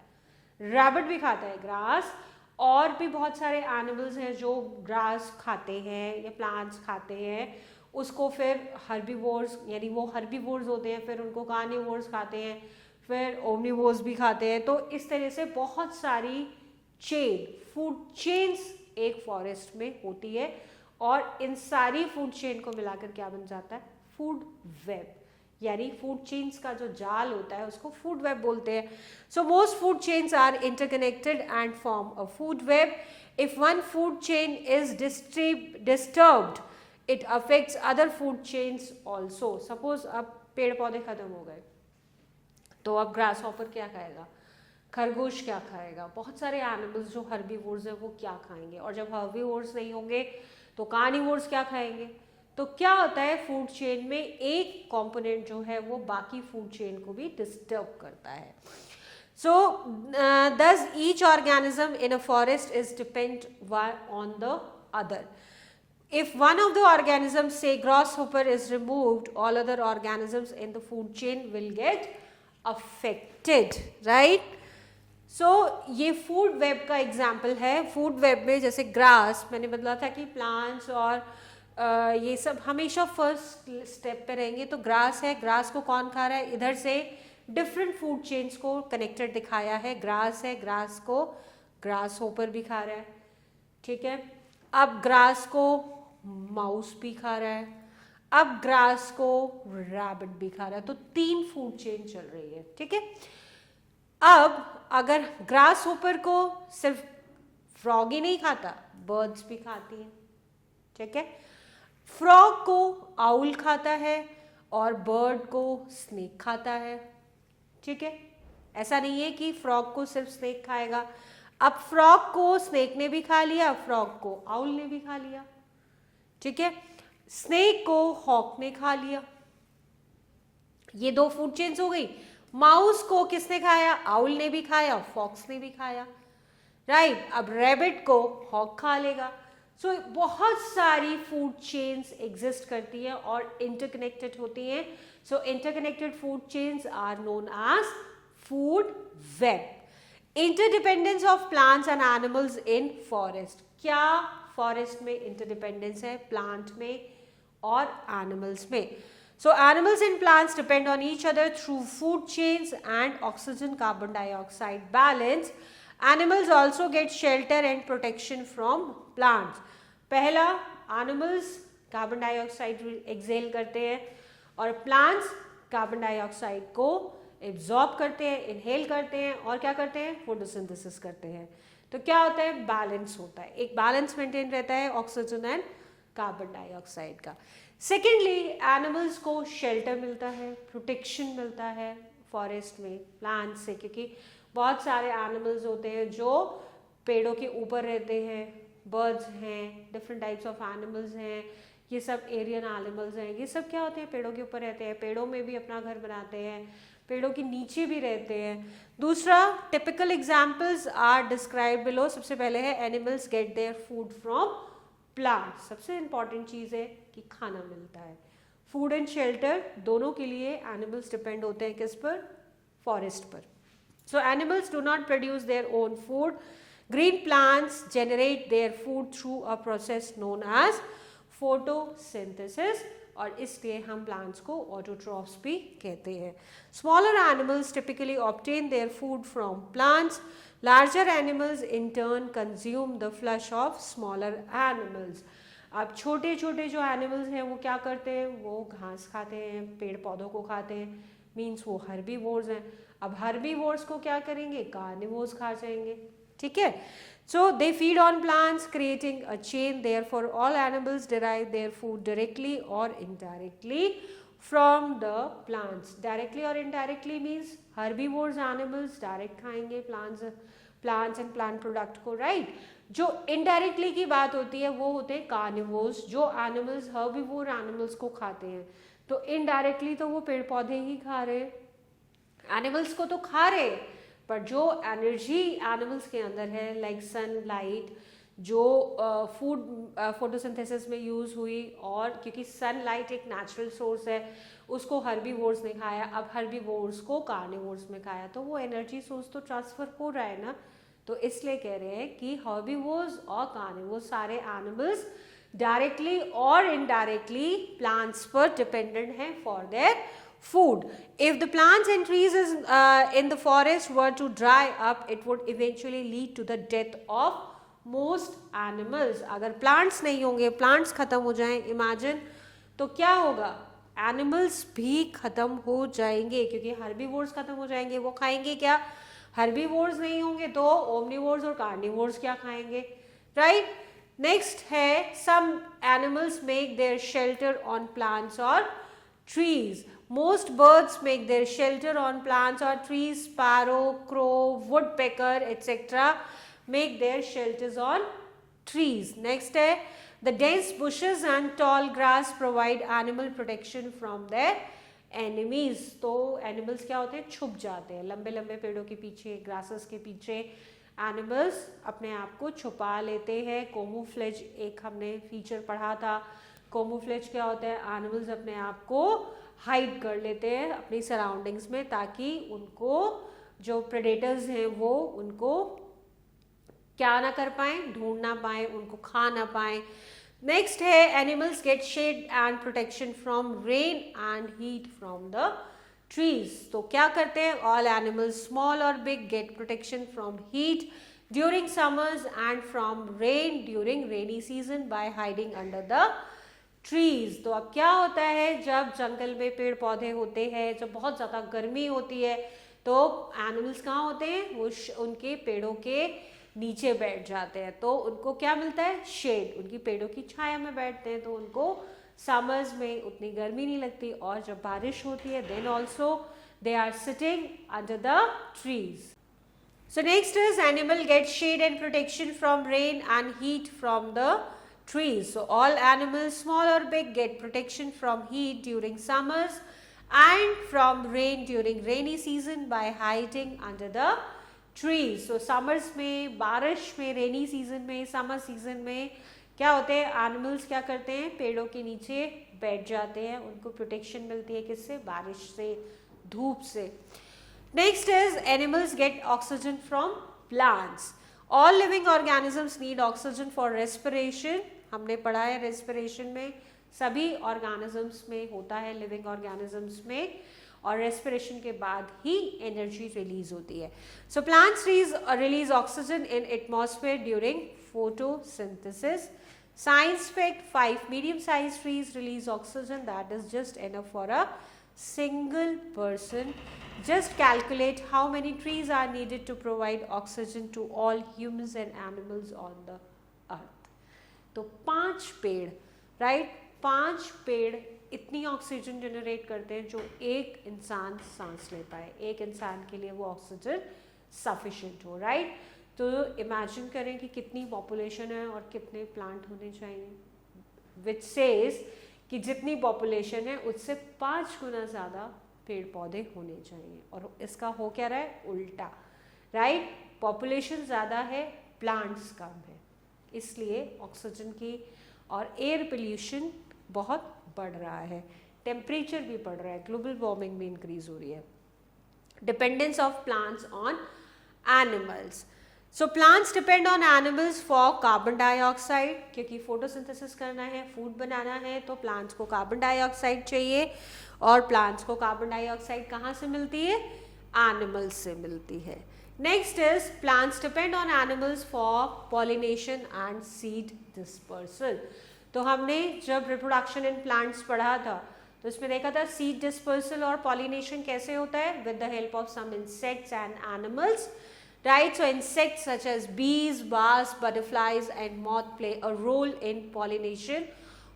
rabbit भी खाता है ग्रास, और भी बहुत सारे एनिमल्स हैं जो ग्रास खाते हैं या प्लांट्स खाते हैं, उसको फिर हर्बीवोर्स, यानी वो हर्बीवोर्स होते हैं, फिर उनको कार्निवोर्स खाते हैं, फिर ओमनीवोर्स भी खाते हैं. तो इस तरह से बहुत सारी चेन, फूड चेन्स एक फॉरेस्ट में होती है, और इन सारी फूड चेन को मिलाकर क्या बन जाता है? Food web. यानी फूड चेन्स का जो जाल होता है उसको फूड वेब बोलते हैं. So most food chains are interconnected and form a food web. If one food chain is disturbed it affects other food chains also. Suppose अब पेड़ पौधे खत्म हो गए, तो अब ग्रास हॉपर क्या खाएगा? खरगोश क्या खाएगा? बहुत सारे एनिमल्स जो हर्बीवोर्स हैं वो क्या खाएंगे? और जब हर्बीवोर्स नहीं होंगे तो कार्निवोर्स क्या खाएंगे? तो क्या होता है, फूड चेन में एक कंपोनेंट जो है वो बाकी फूड चेन को भी डिस्टर्ब करता है. सो दस each organism in a forest is depend on the other. If one of the organisms, say grasshopper, is removed, all other organisms in the food chain will get affected, right? So ये food web का example है. Food web में जैसे grass, मैंने बदला था कि plants और ये सब हमेशा फर्स्ट स्टेप पे रहेंगे. तो ग्रास है, ग्रास को कौन खा रहा है? इधर से डिफरेंट फूड चेन्स को कनेक्टेड दिखाया है. ग्रास है, ग्रास को ग्रास होपर भी खा रहा है, ठीक है. अब ग्रास को माउस भी खा रहा है, अब ग्रास को रैबिट भी खा रहा है. तो 3 फूड चेन चल रही है, ठीक है. अब अगर ग्रास होपर को सिर्फ फ्रॉग ही नहीं खाता, बर्ड्स भी खाती हैं, ठीक है. फ्रॉग को आउल खाता है और बर्ड को स्नेक खाता है, ठीक है. ऐसा नहीं है कि फ्रॉग को सिर्फ स्नेक खाएगा. अब फ्रॉग को स्नेक ने भी खा लिया, फ्रॉग को आउल ने भी खा लिया, ठीक है. स्नेक को हॉक ने खा लिया. ये 2 फूड चेन्स हो गई. माउस को किसने खाया? आउल ने भी खाया, फॉक्स ने भी खाया, राइट. अब रैबिट को हॉक खा लेगा. सो बहुत सारी फूड चेन्स एग्जिस्ट करती हैं और इंटरकनेक्टेड होती हैं. So interconnected food chains are known as food web. Interdependence of plants and animals in forest. क्या फॉरेस्ट में इंटरडिपेंडेंस है? प्लांट में और एनिमल्स में. So animals and plants depend on each other through food chains and oxygen carbon dioxide balance. Animals also get shelter and protection from plants. पहला, animals carbon dioxide Excel करते हैं और plants carbon dioxide को absorb करते हैं, inhale करते हैं और क्या करते हैं? फोटोसिंथेसिस करते हैं. तो क्या होता है? बैलेंस होता है, एक बैलेंस मेंटेन रहता है ऑक्सीजन एंड कार्बन डाइऑक्साइड का. सेकेंडली, एनिमल्स को शेल्टर मिलता है, प्रोटेक्शन मिलता है फॉरेस्ट में प्लांट्स से, क्योंकि बहुत सारे एनिमल्स होते हैं जो पेड़ों के ऊपर रहते हैं. बर्ड्स हैं, डिफरेंट टाइप्स ऑफ एनिमल्स हैं, ये सब एरियन एनिमल्स हैं. ये सब क्या होते हैं? पेड़ों के ऊपर रहते हैं, पेड़ों में भी अपना घर बनाते हैं, पेड़ों के नीचे भी रहते हैं. दूसरा, typical examples are describe below. सबसे पहले है animals get their food from plant. सबसे इंपॉर्टेंट चीज़ है कि खाना मिलता है. फूड एंड शेल्टर दोनों के लिए एनिमल्स डिपेंड होते हैं किस पर? फॉरेस्ट पर. So animals do not produce their own food. Green plants generate their food through a process known as photosynthesis, और इसलिए हम प्लांट्स को ऑटोट्रॉफ्स भी कहते हैं. Smaller animals typically obtain their food from plants. Larger animals in turn consume the flesh of smaller animals. अब छोटे छोटे जो एनिमल्स हैं वो क्या करते हैं? वो घास खाते हैं, पेड़ पौधों को खाते हैं, मीन्स वो हर्बीवोर्स हैं. अब हर्बीवोर्स को क्या करेंगे? कार्निवोर्स खा जाएंगे, ठीक है. So they feed on plants, creating a chain. Therefore, all animals derive their food directly or indirectly from the plants. Directly or indirectly means herbivores animals direct खाएंगे plants and plant product को, right? जो indirectly की बात होती है वो होते हैं carnivores, जो animals herbivore animals को खाते हैं. तो indirectly तो वो पेड़ पौधे ही खा रहे हैं, animals को तो खा रहे हैं, पर जो एनर्जी एनिमल्स के अंदर है, लाइक सनलाइट, जो फूड फोटोसिंथेसिस में यूज़ हुई, और क्योंकि सनलाइट एक नेचुरल सोर्स है, उसको हर्बीवोर्स ने खाया, अब हर्बीवोर्स को कार्निवोर्स में खाया, तो वो एनर्जी सोर्स तो ट्रांसफर हो रहा है ना। तो इसलिए कह रहे हैं कि हर्बीवोर्स और कार्निवोर्स सारे एनिमल्स डायरेक्टली और इनडायरेक्टली प्लांट्स पर डिपेंडेंट हैं for there food. If the plants and trees in the forest were to dry up, it would eventually lead to the death of most animals. अगर plants नहीं होंगे, plants खत्म हो जाएं, imagine, तो क्या होगा? Animals भी खत्म हो जाएंगे, क्योंकि herbivores खत्म हो जाएंगे, वो खाएंगे क्या? Herbivores नहीं होंगे तो omnivores और carnivores क्या खाएंगे, right? Next है, some animals make their shelter on plants or trees. Most birds make their shelter on plants or trees. Sparrow, crow, woodpecker, etc. make their shelters on trees. Next है, the dense bushes and tall grass provide animal protection from their enemies. तो animals क्या होते हैं? छुप जाते हैं लंबे लंबे पेड़ों के पीछे, grasses के पीछे एनिमल्स अपने आप को छुपा लेते हैं. कोमोफ्लेज एक हमने फीचर पढ़ा था. कोमोफ्लेज क्या होता है? एनिमल्स अपने आप को हाइड कर लेते हैं अपनी सराउंडिंग्स में, ताकि उनको जो प्रेडेटर्स हैं वो उनको क्या ना कर पाए, ढूंढ ना पाए, उनको खा ना पाए. नेक्स्ट है, animals get shade and protection from rain and heat from the trees. तो क्या करते हैं? ऑल एनिमल्स स्मॉल और big get protection from heat during summers and from rain during rainy season by hiding under the trees. तो अब क्या होता है, जब जंगल में पेड़ पौधे होते हैं, जब बहुत ज़्यादा गर्मी होती है, तो एनिमल्स कहाँ होते हैं? वो उनके पेड़ों के नीचे बैठ जाते हैं. तो उनको क्या मिलता है? शेड. उनकी पेड़ों की छाया में बैठते हैं, तो उनको समर्स में उतनी गर्मी नहीं लगती. और जब बारिश होती है, then also they are sitting under the trees. So next is, animal get shade and protection from rain and heat from the trees. So all animals, small or big, get protection from heat during summers and from rain during rainy season by hiding under the trees. So summers में, बारिश में, rainy season में, summer season में क्या होते हैं? Animals क्या करते हैं? पेड़ों के नीचे बैठ जाते हैं. उनको प्रोटेक्शन मिलती है किससे? बारिश से, धूप से. Next is, animals get oxygen from plants. All living organisms need oxygen for respiration. हमने पढ़ा है रेस्पिरेशन में सभी ऑर्गेनिजम्स में होता है, लिविंग ऑर्गेनिजम्स में, और रेस्पिरेशन के बाद ही एनर्जी रिलीज होती है. So plants release oxygen in atmosphere during photosynthesis. Science fact, 5 medium sized trees release oxygen that is just enough for a single person. Just calculate how many trees are needed to provide oxygen to all humans and animals on the earth. तो 5 पेड़, right, 5 पेड़ इतनी oxygen generate करते हैं जो एक इंसान सांस ले पाए. एक इंसान के लिए वो ऑक्सीजन सफिशिएंट हो, राइट. तो इमेजिन करें कि कितनी पॉपुलेशन है और कितने प्लांट होने चाहिए, विच सेज कि जितनी पॉपुलेशन है उससे 5 गुना ज़्यादा पेड़ पौधे होने चाहिए. और इसका हो क्या रहा है? उल्टा, राइट. पॉपुलेशन ज़्यादा है, प्लांट्स कम है, इसलिए ऑक्सीजन की और एयर पोल्यूशन बहुत बढ़ रहा है. टेम्परेचर भी बढ़ रहा है, ग्लोबल वार्मिंग भी इंक्रीज हो रही है. Dependence of plants on animals. So plants depend on animals for carbon dioxide, क्योंकि फोटोसिंथेसिस करना है, फूड बनाना है, तो प्लांट्स को कार्बन डाइऑक्साइड चाहिए. और प्लांट्स को कार्बन डाइऑक्साइड कहाँ से मिलती है? एनिमल्स से मिलती है. Next is, plants depend on animals for pollination and seed dispersal. तो हमने जब reproduction in plants पढ़ा था, तो इसमें देखा था seed dispersal और pollination कैसे होता है? With the help of some insects and animals, right? So insects such as bees, wasps, butterflies and moth play a role in pollination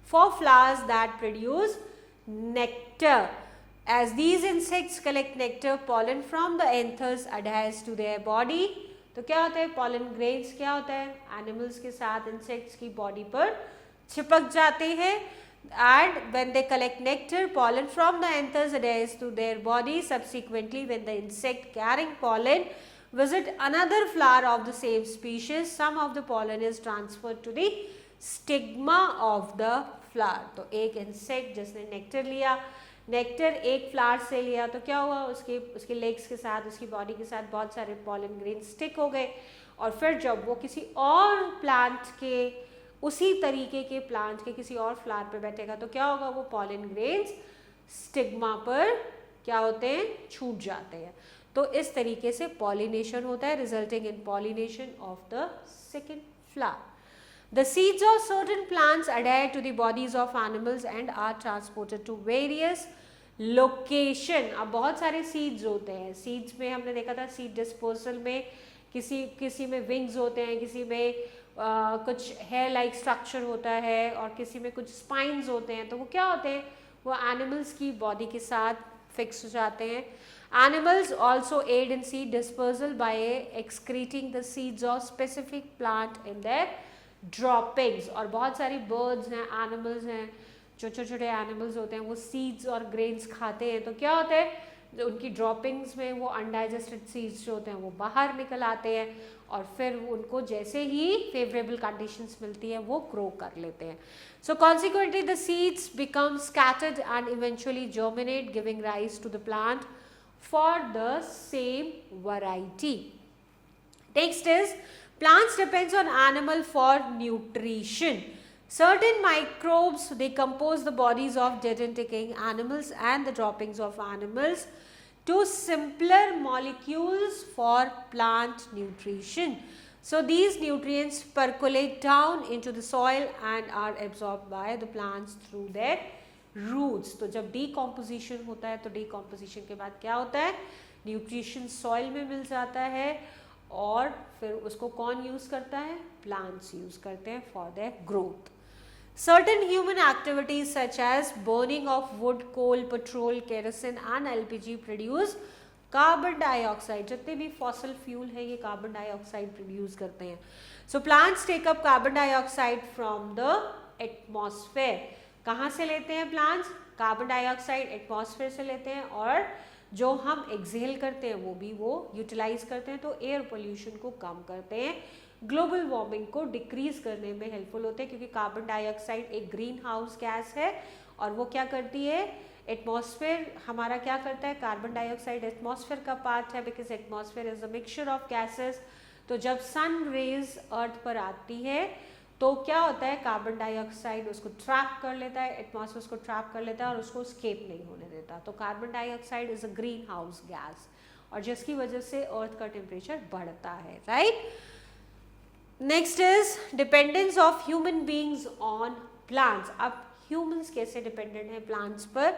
for flowers that produce nectar. As these insects collect nectar, pollen from the anthers adheres to their body. तो क्या होता है? pollen grains क्या होता है? animals के साथ insects की body पर चिपक जाते हैं. And when they collect nectar, pollen from the anthers adheres to their body. Subsequently, when the insect carrying pollen visit another flower of the same species, some of the pollen is transferred to the stigma of the flower. तो एक insect जिसने nectar लिया, nectar एक flower से लिया तो क्या हुआ, उसके लेग्स के साथ, उसकी बॉडी के साथ बहुत सारे पॉलन ग्रेन स्टिक हो गए, और फिर जब वो किसी और प्लांट के, उसी तरीके के प्लांट के किसी और फ्लावर पे बैठेगा तो क्या होगा, वो पॉलन ग्रेन्स स्टिग्मा पर क्या होते हैं, छूट जाते हैं. तो इस तरीके से पॉलिनेशन होता है, resulting in pollination of the second flower. The seeds of certain plants adhere to the bodies of animals and are transported to various location. अब बहुत सारे seeds होते हैं. seeds में हमने देखा था seed dispersal में किसी में wings होते हैं, किसी में कुछ hair like structure होता है, और किसी में कुछ spines होते हैं. तो वो क्या होते हैं, वो animals की body के साथ fix हो जाते हैं. Animals also aid in seed dispersal by excreting the seeds of specific plant in their droppings. और बहुत सारी बर्ड्स हैं, एनिमल्स हैं, जो छोटे छोटे एनिमल्स होते हैं, वो सीड्स और ग्रेन्स खाते हैं. तो क्या होता है, जो उनकी ड्रॉपिंग्स में वो अनडाइजेस्टेड सीड्स जो होते हैं वो बाहर निकल आते हैं, और फिर उनको जैसे ही फेवरेबल कंडीशंस मिलती है वो ग्रो कर लेते हैं. So consequently the seeds become scattered and eventually germinate, giving rise to the plant for the same variety. Next is plants depends on animal for nutrition. Certain microbes decompose the bodies of dead and decaying animals and the droppings of animals to simpler molecules for plant nutrition. So these nutrients percolate down into the soil and are absorbed by the plants through their roots. तो जब decomposition होता है तो decomposition के बाद क्या होता है, nutrition soil में मिल जाता है, और फिर उसको कौन यूज करता है, प्लांट्स यूज करते हैं for their growth. Certain human activities such as burning of wood, coal, petrol, kerosene and LPG produce carbon dioxide. जितने भी फॉसिल फ्यूल है ये कार्बन डाइऑक्साइड प्रोड्यूस करते हैं. So plants take up carbon dioxide from the atmosphere. कहाँ से लेते हैं प्लांट्स, कार्बन डाइऑक्साइड एटमॉस्फेयर से लेते हैं, और जो हम एक्सहेल करते हैं वो भी वो यूटिलाइज करते हैं. तो एयर पोल्यूशन को कम करते हैं, ग्लोबल वार्मिंग को डिक्रीज करने में हेल्पफुल होते हैं, क्योंकि कार्बन डाइऑक्साइड एक ग्रीन हाउस गैस है, और वो क्या करती है, एटमॉस्फेयर हमारा क्या करता है, कार्बन डाइऑक्साइड एटमॉस्फेयर का पार्ट है, because atmosphere is a mixture of gases. तो जब सन रेज अर्थ पर आती है तो क्या होता है, कार्बन डाइऑक्साइड उसको ट्रैप कर लेता है, एटमॉस्फेयर उसको ट्रैप कर लेता है और उसको स्केप नहीं होने देता. तो carbon dioxide is a greenhouse gas, और जिसकी वजह से अर्थ का टेम्परेचर बढ़ता है. Right. Next is dependence of human beings on plants. अब ह्यूमंस कैसे डिपेंडेंट हैं प्लांट्स पर.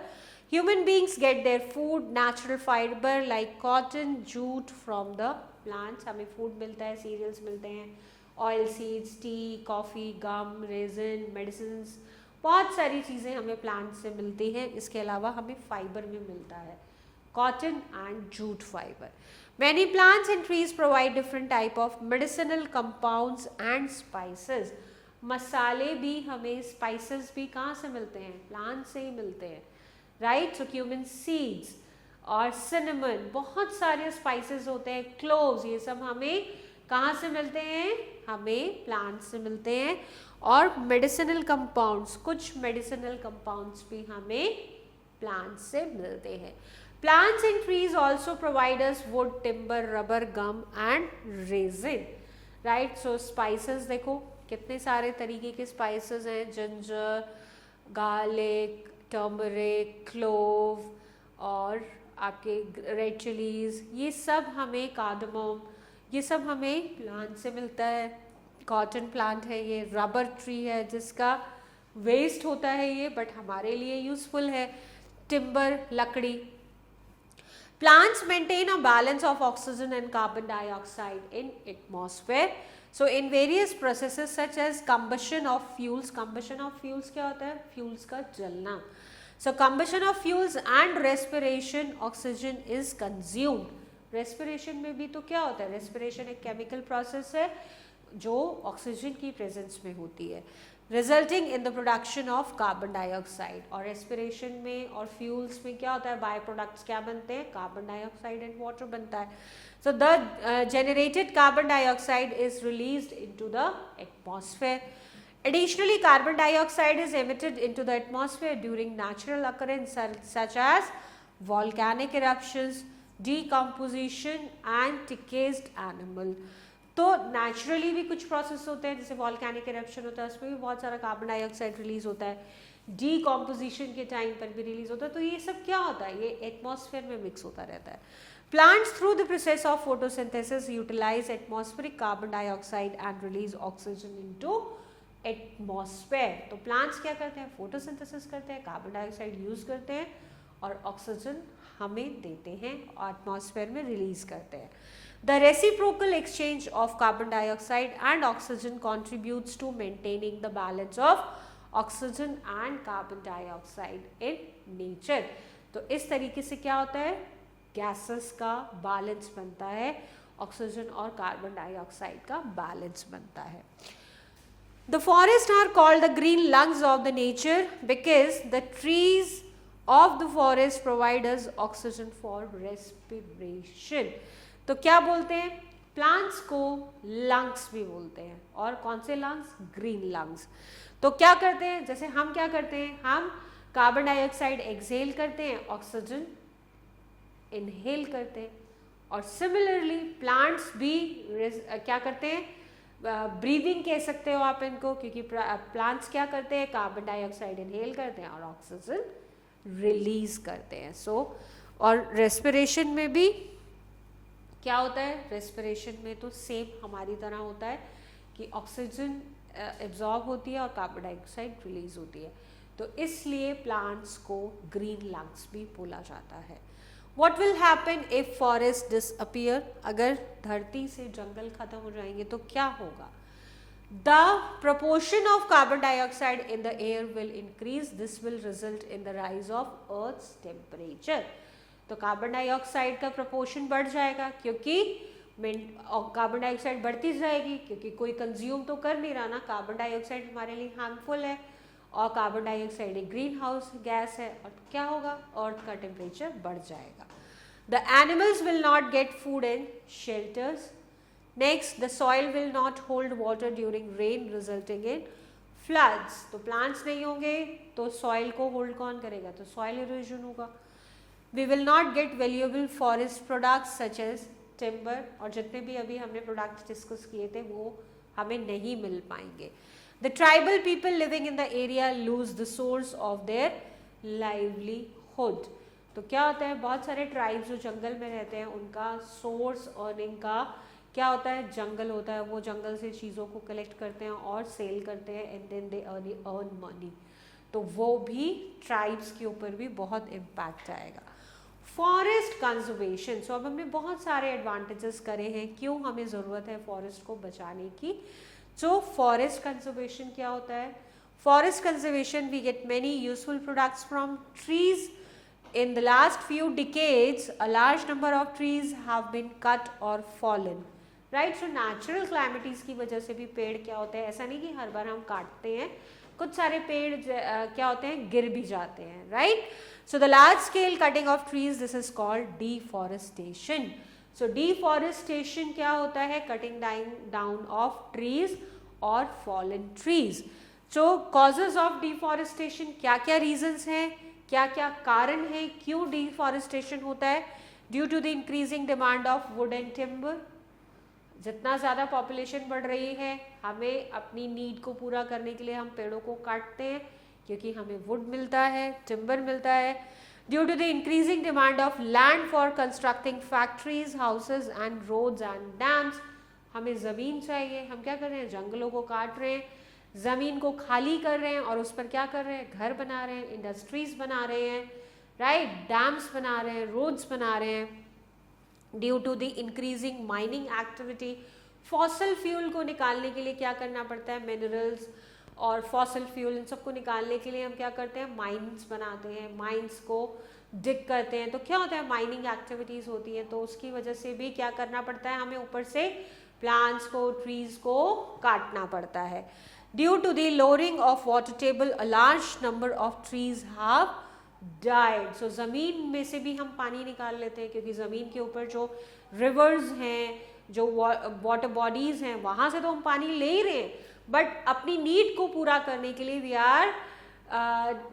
Human beings get their food natural fibre like cotton, jute from the plants. हमें फूड मिलता है, सीरियल्स मिलते हैं, oil seeds, tea, coffee, gum, resin, medicine, बहुत सारी चीज़ें हमें प्लांट से मिलती हैं. इसके अलावा हमें फाइबर भी मिलता है, cotton and jute fibre. Many plants and trees provide different type of medicinal compounds and spices. मसाले भी हमें, स्पाइसेस भी कहाँ से मिलते हैं, प्लांट से ही मिलते हैं. राइट. सो क्यूमिन सीड्स और सिनेमन, बहुत सारे स्पाइसेस होते हैं, क्लोव्स, ये सब हमें कहाँ से मिलते हैं, हमें प्लांट से मिलते हैं. और मेडिसिनल कंपाउंड्स, कुछ मेडिसिनल कंपाउंड्स भी हमें प्लांट से मिलते हैं. Plants and trees also provide us wood, timber, rubber, gum and resin. Right. So spices देखो कितने सारे तरीके के स्पाइसेस हैं, जिंजर, गार्लिक, टर्मरिक, क्लोव, और आपके रेड चिलीज, ये सब हमें, कार्डमम, ये सब हमें प्लांट से मिलता है. कॉटन प्लांट है ये, रबर ट्री है जिसका वेस्ट होता है ये, बट हमारे लिए यूजफुल है. टिम्बर, लकड़ी. Plants maintain a balance of oxygen and carbon dioxide in atmosphere. So in various processes such as combustion of fuels. Combustion of fuels क्या होता है, फ्यूल्स का जलना. So combustion of fuels and respiration, oxygen is consumed. Respiration में भी तो क्या होता है, रेस्पिरेशन एक केमिकल प्रोसेस है जो ऑक्सीजन की प्रेजेंस में होती है. Resulting in the production of carbon dioxide. और रेस्पिरेशन में और फ्यूल्स में क्या होता है, बाय प्रोडक्ट्स क्या बनते हैं, कार्बन डाइऑक्साइड एंड वाटर बनता है। So the generated carbon dioxide is released into the atmosphere. Additionally, carbon dioxide is emitted into the atmosphere during natural occurrences such as volcanic eruptions, decomposition and decayed animal. तो naturally भी कुछ process होते हैं, जैसे volcanic eruption होता है, उसमें भी बहुत सारा कार्बन डाइऑक्साइड रिलीज होता है, डीकॉम्पोजिशन के टाइम पर भी रिलीज होता है। तो ये सब क्या होता है, ये एटमॉस्फेयर में मिक्स होता रहता है। Plants through the process of photosynthesis utilise atmospheric carbon dioxide and release oxygen into atmosphere. तो प्लांट्स क्या करते हैं, फोटोसिंथेसिस करते हैं, कार्बन डाइऑक्साइड यूज करते हैं और ऑक्सीजन हमें देते हैं और एटमॉस्फेयर में रिलीज करते हैं। The reciprocal exchange of carbon dioxide and oxygen contributes to maintaining the balance of oxygen and carbon dioxide in nature. तो इस तरीके से क्या होता है, गैसेस का बैलेंस बनता है, ऑक्सीजन और कार्बन डाइऑक्साइड का बैलेंस बनता है। The forests are called the green lungs of the nature because the trees of the forest provide us oxygen for respiration. तो क्या बोलते हैं, प्लांट्स को लंग्स भी बोलते हैं, और कौन से लंग्स, ग्रीन लंग्स। तो क्या करते हैं, जैसे हम क्या करते हैं, हम कार्बन डाइऑक्साइड एक्सहेल करते हैं, ऑक्सीजन इनहेल करते हैं। और सिमिलरली प्लांट्स भी क्या करते हैं, ब्रीदिंग कह सकते हो आप इनको, क्योंकि प्लांट्स क्या करते हैं, कार्बन डाइऑक्साइड इनहेल करते हैं और ऑक्सीजन रिलीज करते हैं। और रेस्पिरेशन में भी क्या होता है, रेस्पिरेशन में तो सेम हमारी तरह होता है कि ऑक्सीजन एब्जॉर्ब होती है और कार्बन डाइऑक्साइड रिलीज होती है। तो इसलिए प्लांट्स को ग्रीन लंग्स भी बोला जाता है। What will happen if forest disappear, अगर धरती से जंगल खत्म हो जाएंगे तो क्या होगा, the proportion of carbon dioxide in the air will increase. This will result in the rise of Earth's temperature. तो कार्बन डाइऑक्साइड का प्रपोर्शन बढ़ जाएगा, क्योंकि कार्बन डाइऑक्साइड बढ़ती जाएगी, क्योंकि कोई कंज्यूम तो कर नहीं रहा ना, कार्बन डाइऑक्साइड हमारे लिए हार्मफुल है और कार्बन डाइऑक्साइड एक ग्रीन हाउस गैस है, और क्या होगा, अर्थ का टेम्परेचर बढ़ जाएगा। The animals will not get food and shelters. Next, the soil will not hold water during rain resulting in floods. तो प्लांट्स नहीं होंगे तो सॉइल को होल्ड कौन करेगा, तो सॉइल इरोजन होगा। We will not get valuable forest products such as timber, और जितने भी अभी हमने प्रोडक्ट्स डिस्कस किए थे वो हमें नहीं मिल पाएंगे। The tribal people living in the area lose the source of their livelihood. तो क्या होता है, बहुत सारे ट्राइब्स जो जंगल में रहते हैं उनका सोर्स अर्निंग का क्या होता है, जंगल होता है। वो जंगल से चीज़ों को कलेक्ट करते हैं और सेल करते हैं and then they earn money. तो वो भी ट्राइब्स के ऊपर भी बहुत इम्पैक्ट आएगा। फॉरेस्ट कंजर्वेशन, सो अब हमने बहुत सारे एडवांटेजेस करे हैं, क्यों हमें ज़रूरत है फॉरेस्ट को बचाने की। सो फॉरेस्ट कंजर्वेशन क्या होता है, forest conservation we get many useful products from trees. In the last few decades, a large number of trees have been cut or fallen. Right? So natural calamities की वजह से भी पेड़ क्या होते हैं, ऐसा नहीं कि हर बार हम काटते हैं, कुछ सारे पेड़ क्या होते हैं, गिर भी जाते हैं। Right? So the large scale cutting of trees, this is called deforestation. So deforestation क्या होता है, cutting down of trees और fallen trees. So causes of deforestation क्या क्या reasons हैं, क्या क्या कारण है, क्यों डिफॉरेस्टेशन होता है, due to the increasing demand of wood and timber. जितना ज़्यादा पॉपुलेशन बढ़ रही है, हमें अपनी नीड को पूरा करने के लिए हम पेड़ों को काटते हैं क्योंकि हमें वुड मिलता है, टिम्बर मिलता है। Due to the increasing demand of land for constructing factories, houses and roads and dams, हमें ज़मीन चाहिए, हम क्या कर रहे हैं, जंगलों को काट रहे हैं, ज़मीन को खाली कर रहे हैं और उस पर क्या कर रहे हैं, घर बना रहे हैं, इंडस्ट्रीज बना रहे हैं, राइट, डैम्स बना रहे हैं, रोड्स बना रहे हैं। Due to the increasing mining activity, fossil fuel को निकालने के लिए क्या करना पड़ता है, मिनरल्स और फॉसल फ्यूल, इन सबको निकालने के लिए हम क्या करते हैं, माइंस बनाते हैं, माइंस को डिग करते हैं। तो क्या होता है, माइनिंग एक्टिविटीज़ होती हैं, तो उसकी वजह से भी क्या करना पड़ता है, हमें ऊपर से प्लांट्स को, ट्रीज को काटना पड़ता है। Due to the lowering of water table, a large number of trees have died. So ज़मीन में से भी हम पानी निकाल लेते हैं, क्योंकि ज़मीन के ऊपर जो रिवर्स हैं, जो वाटर बॉडीज़ हैं, वहाँ से तो हम पानी ले ही रहे हैं, बट अपनी नीड को पूरा करने के लिए we are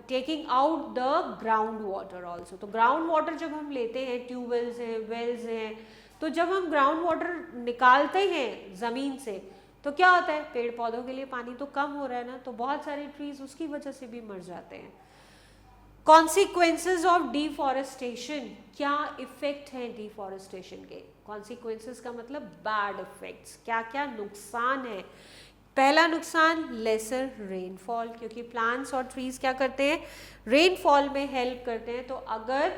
taking out the ground water also. तो ग्राउंड वाटर जब हम लेते हैं, ट्यूबवेल्स हैं, वेल्स हैं, तो जब हम ग्राउंड वाटर निकालते हैं ज़मीन से, तो क्या होता है, पेड़ पौधों के लिए पानी तो कम हो रहा है ना, तो बहुत सारे ट्रीज उसकी वजह से भी मर जाते हैं. कॉन्सिक्वेंसेज ऑफ डिफॉरेस्टेशन, क्या इफेक्ट है डिफॉरेस्टेशन के? कॉन्सिक्वेंसेज का मतलब बैड इफेक्ट्स, क्या क्या नुकसान है. पहला नुकसान लेसर रेनफॉल, क्योंकि प्लांट्स और ट्रीज क्या करते हैं, रेनफॉल में हेल्प करते हैं. तो अगर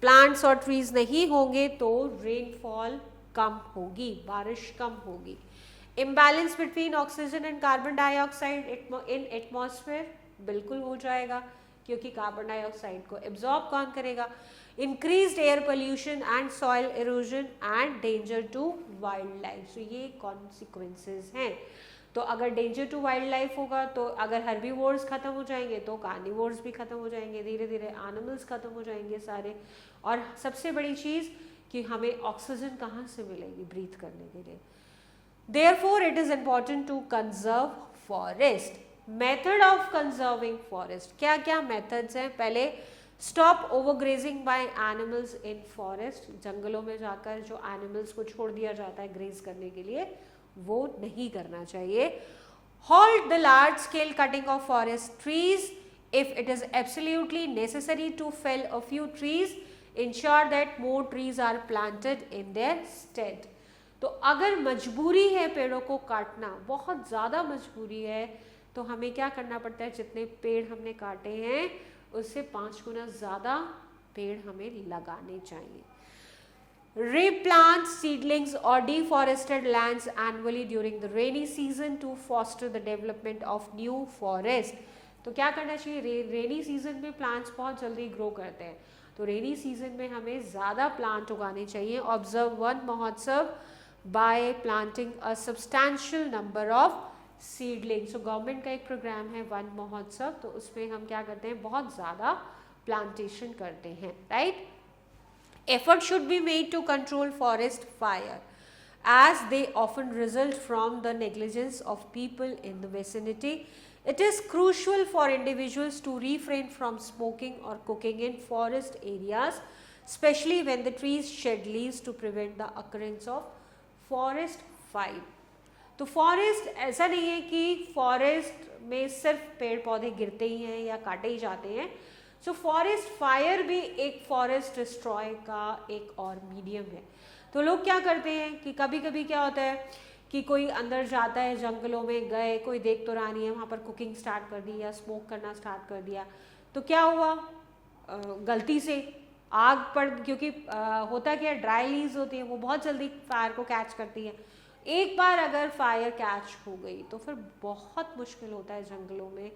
प्लांट्स और ट्रीज नहीं होंगे तो रेनफॉल कम होगी, बारिश कम होगी. Imbalance between oxygen and carbon dioxide in atmosphere, बिल्कुल हो जाएगा, क्योंकि कार्बन डाइऑक्साइड को एब्जॉर्ब कौन करेगा. Increased air pollution and soil erosion and danger to wildlife. So ये कॉन्सिक्वेंसेज हैं. तो अगर डेंजर टू वाइल्ड लाइफ होगा, तो अगर हर्बीवोर्स खत्म हो जाएंगे तो कार्निवोर्स भी खत्म हो जाएंगे, धीरे धीरे एनिमल्स खत्म हो जाएंगे सारे. और सबसे बड़ी चीज़ कि हमें ऑक्सीजन कहाँ से मिलेगी ब्रीथ करने के लिए. Therefore, it is important to conserve forest. Method of conserving forest, क्या क्या methods हैं? पहले stop overgrazing by animals in forest. जंगलों में जाकर जो animals को छोड़ दिया जाता है graze करने के लिए, वो नहीं करना चाहिए. Halt the large scale cutting of forest trees. If it is absolutely necessary to fell a few trees, ensure that more trees are planted in their stead. तो अगर मजबूरी है पेड़ों को काटना, बहुत ज़्यादा मजबूरी है, तो हमें क्या करना पड़ता है, जितने पेड़ हमने काटे हैं उससे 5 गुना ज़्यादा पेड़ हमें लगाने चाहिए. Replant seedlings or deforested lands annually during the rainy season to foster the development of new forest. तो क्या करना चाहिए, रेनी सीजन में प्लांट्स बहुत जल्दी ग्रो करते हैं, तो रेनी सीजन में हमें ज़्यादा प्लांट उगाने चाहिए. ऑब्जर्व वन महोत्सव by planting a substantial number of seedlings. So government का एक प्रोग्राम है वन महोत्सव, तो उसमें हम क्या करते हैं, बहुत ज़्यादा प्लांटेशन करते हैं, right. Effort should be made to control forest fire, as they often result from the negligence of people in the vicinity. It is crucial for individuals to refrain from smoking or cooking in forest areas, especially when the trees shed leaves, to prevent the occurrence of forest fire. तो forest ऐसा नहीं है कि forest में सिर्फ पेड़ पौधे गिरते ही हैं या काटे ही जाते हैं. सो फॉरेस्ट फायर भी एक फॉरेस्ट डिस्ट्रॉय का एक और मीडियम है. तो लोग क्या करते हैं कि कभी कभी क्या होता है कि कोई अंदर जाता है, जंगलों में गए, कोई देख तो रहा नहीं है, वहाँ पर कुकिंग स्टार्ट कर दी या स्मोक करना स्टार्ट कर दिया, तो क्या हुआ, गलती से आग पड़, क्योंकि होता क्या, ड्राई लीव्स होती है, वो बहुत जल्दी फायर को कैच करती है. एक बार अगर फायर कैच हो गई तो फिर बहुत मुश्किल होता है जंगलों में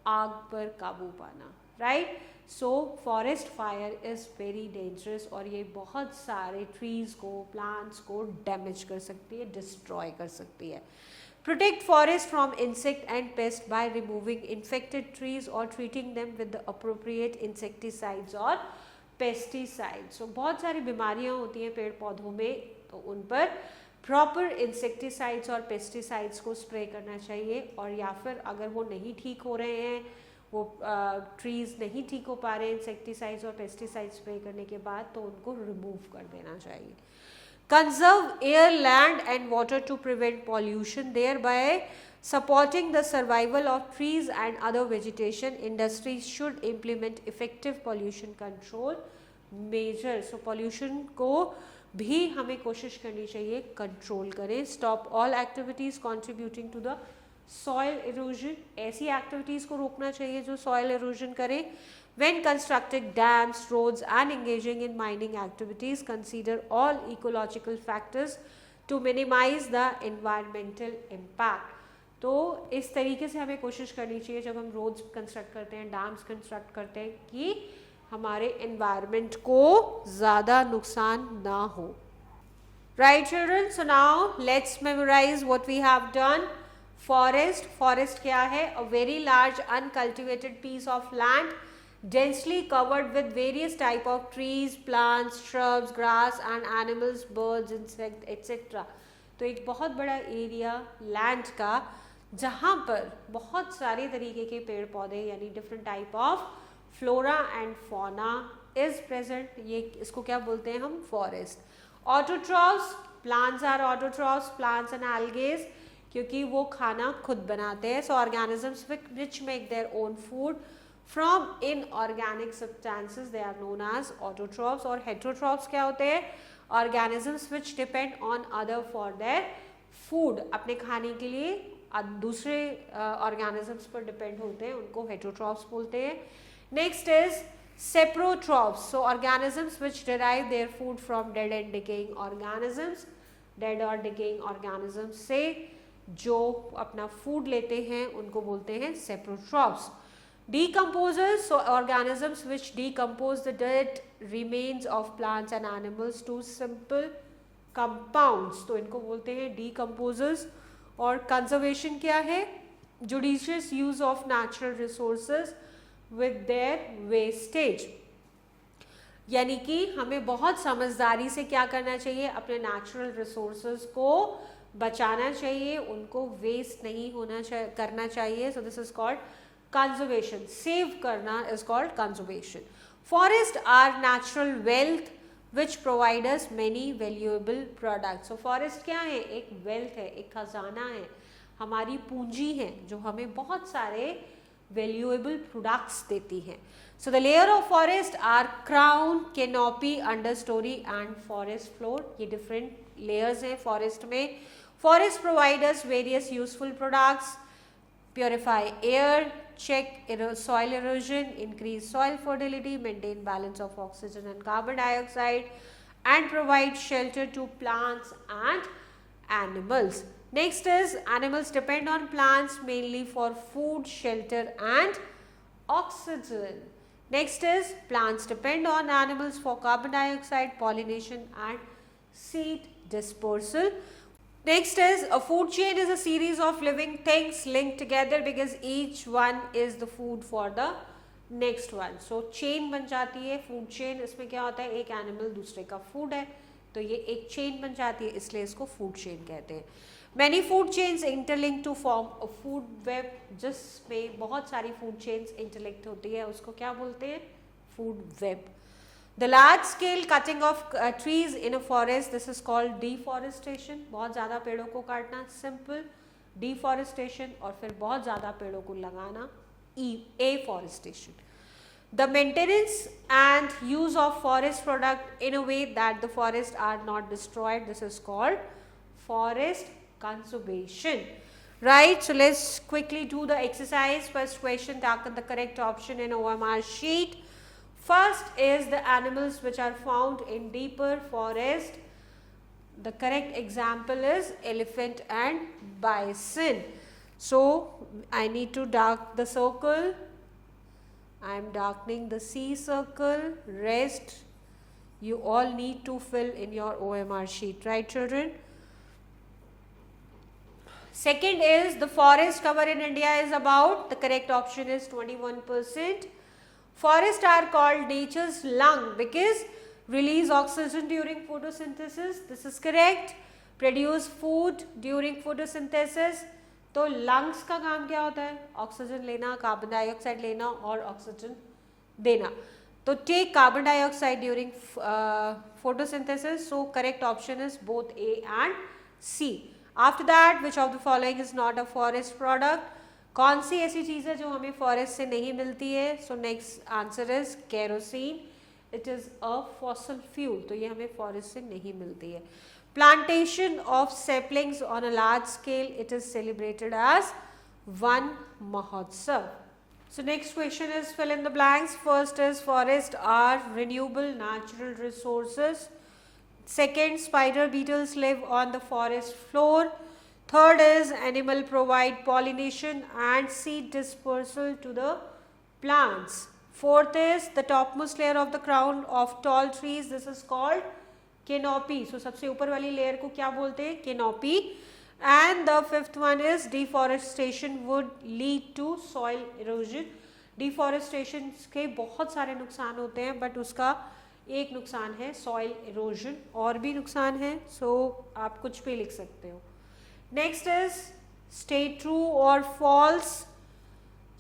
आग पर काबू पाना, right. So forest fire is very dangerous, और ये बहुत सारे ट्रीज़ को, प्लांट्स को डैमेज कर सकती है, डिस्ट्रॉय कर सकती है. Protect forest from insect and pest by removing infected trees or treating them with the appropriate insecticides or pesticides. तो बहुत सारी बीमारियां होती हैं पेड़ पौधों में, तो उन पर प्रॉपर इंसेक्टिसाइड्स और पेस्टिसाइड्स को स्प्रे करना चाहिए. और या फिर अगर वो नहीं ठीक हो रहे हैं, वो ट्रीज़ नहीं ठीक हो पा रहे हैं इंसेक्टिसाइड्स और पेस्टिसाइड्स स्प्रे करने के बाद, तो उनको रिमूव कर देना चाहिए. Conserve air, land and water to prevent pollution, thereby supporting the survival of trees and other vegetation. Industries should implement effective pollution control measures. So pollution को भी हमें कोशिश करनी चाहिए कंट्रोल करें. Stop all activities contributing to the soil erosion. ऐसी activities को रोकना चाहिए जो soil erosion करें. When constructing dams, roads and engaging in mining activities, consider all ecological factors to minimize the environmental impact. तो इस तरीके से हमें कोशिश करनी चाहिए जब हम रोड्स कंस्ट्रक्ट करते हैं, डैम्स कंस्ट्रक्ट करते हैं, कि हमारे एनवायरनमेंट को ज़्यादा नुकसान ना हो. Right children, so now let's memorise what we have done. Forest क्या है? A very large uncultivated piece of land densely covered with various type of trees, plants, shrubs, grass and animals, birds, insect, etc. तो एक बहुत बड़ा area land का जहाँ पर बहुत सारे तरीके के पेड़ पौधे यानी different type of flora and fauna is present, ये इसको क्या बोलते हैं हम? Forest. Autotrophs, plants are autotrophs, plants and algae, क्योंकि वो खाना खुद बनाते हैं. So organisms which make their own food from inorganic substances, they are known as autotrophs. और heterotrophs क्या होते हैं? Organisms which depend on other for their food, अपने खाने के लिए दूसरे organisms पर depend होते हैं, उनको heterotrophs बोलते हैं. Next is saprotrophs, so organisms which derive their food from dead and decaying organisms. dead or decaying organisms से जो अपना food लेते हैं उनको बोलते हैं saprotrophs. Decomposers, so organisms which decompose the dead remains of plants and animals to simple compounds, तो इनको बोलते हैं decomposers. और conservation क्या है? Judicious use of natural resources with their wastage, यानी कि हमें बहुत समझदारी से क्या करना चाहिए? अपने नेचुरल रिसोर्सेज को बचाना चाहिए, उनको वेस्ट नहीं करना चाहिए. So this is called conservation. Save करना is called conservation. Forests are natural wealth which provide us many valuable products. So forest क्या है? एक wealth है, एक खजाना है, हमारी पूंजी है जो हमें बहुत सारे valuable products देती है. So the layer of forest are crown, canopy, understory and forest floor. ये different layers हैं forest में. Forest provide us various useful products, purify air, check soil erosion, increase soil fertility, maintain balance of oxygen and carbon dioxide and provide shelter to plants and animals. Next is animals depend on plants mainly for food, shelter and oxygen. Next is plants depend on animals for carbon dioxide, pollination and seed dispersal. Next is a food chain is a series of living things linked together because each one is the food for the next one. So chain बन जाती है food chain. इसमें क्या होता है? एक animal दूसरे का food है तो ये एक chain बन जाती है, इसलिए इसको food chain कहते हैं. Many food chains interlink to form a food web, जिसमें बहुत सारी food chains interlinked होती है, उसको क्या बोलते हैं? Food web. The large scale cutting of trees in a forest, this is called deforestation. बहुत ज़्यादा पेड़ों को काटना, simple deforestation. और फिर बहुत ज़्यादा पेड़ों को लगाना, afforestation. The maintenance and use of forest product in a way that the forests are not destroyed, this is called forest conservation. Right, so let's quickly do the exercise. First question, darken the correct option in OMR sheet. First is the animals which are found in deeper forest. The correct example is elephant and bison. So I need to dark the circle. I am darkening the C circle. Rest you all need to fill in your OMR sheet, right children? Second is the forest cover in India is about, the correct option is 21%. Forests are called nature's lung because release oxygen during photosynthesis. This is correct. Produce food during photosynthesis. तो lungs का काम क्या होता है? Oxygen लेना, carbon dioxide लेना और oxygen देना. तो take carbon dioxide during photosynthesis. So correct option is both A and C. After that, which of the following is not a forest product? कौन सी ऐसी चीज़ है जो हमें फॉरेस्ट से नहीं मिलती है? So next answer is kerosene. It is a fossil fuel, तो ये हमें फॉरेस्ट से नहीं मिलती है. Plantation of saplings on a large scale, it is celebrated as Van Mahotsav. So next question is fill in the blanks. First is forest are renewable natural resources. Second, spider beetles live on the forest floor. Third is animal provide pollination and seed dispersal to the plants. Fourth is the topmost layer of the crown of tall trees. This is called canopy. So सबसे ऊपर वाली layer को क्या बोलते हैं? Canopy. And the fifth one is deforestation would lead to soil erosion. Deforestation के बहुत सारे नुकसान होते हैं, बट उसका एक नुकसान है सॉइल इरोजन, और भी नुकसान है, सो आप कुछ भी लिख सकते हो. नेक्स्ट इज स्टे ट्रू और false.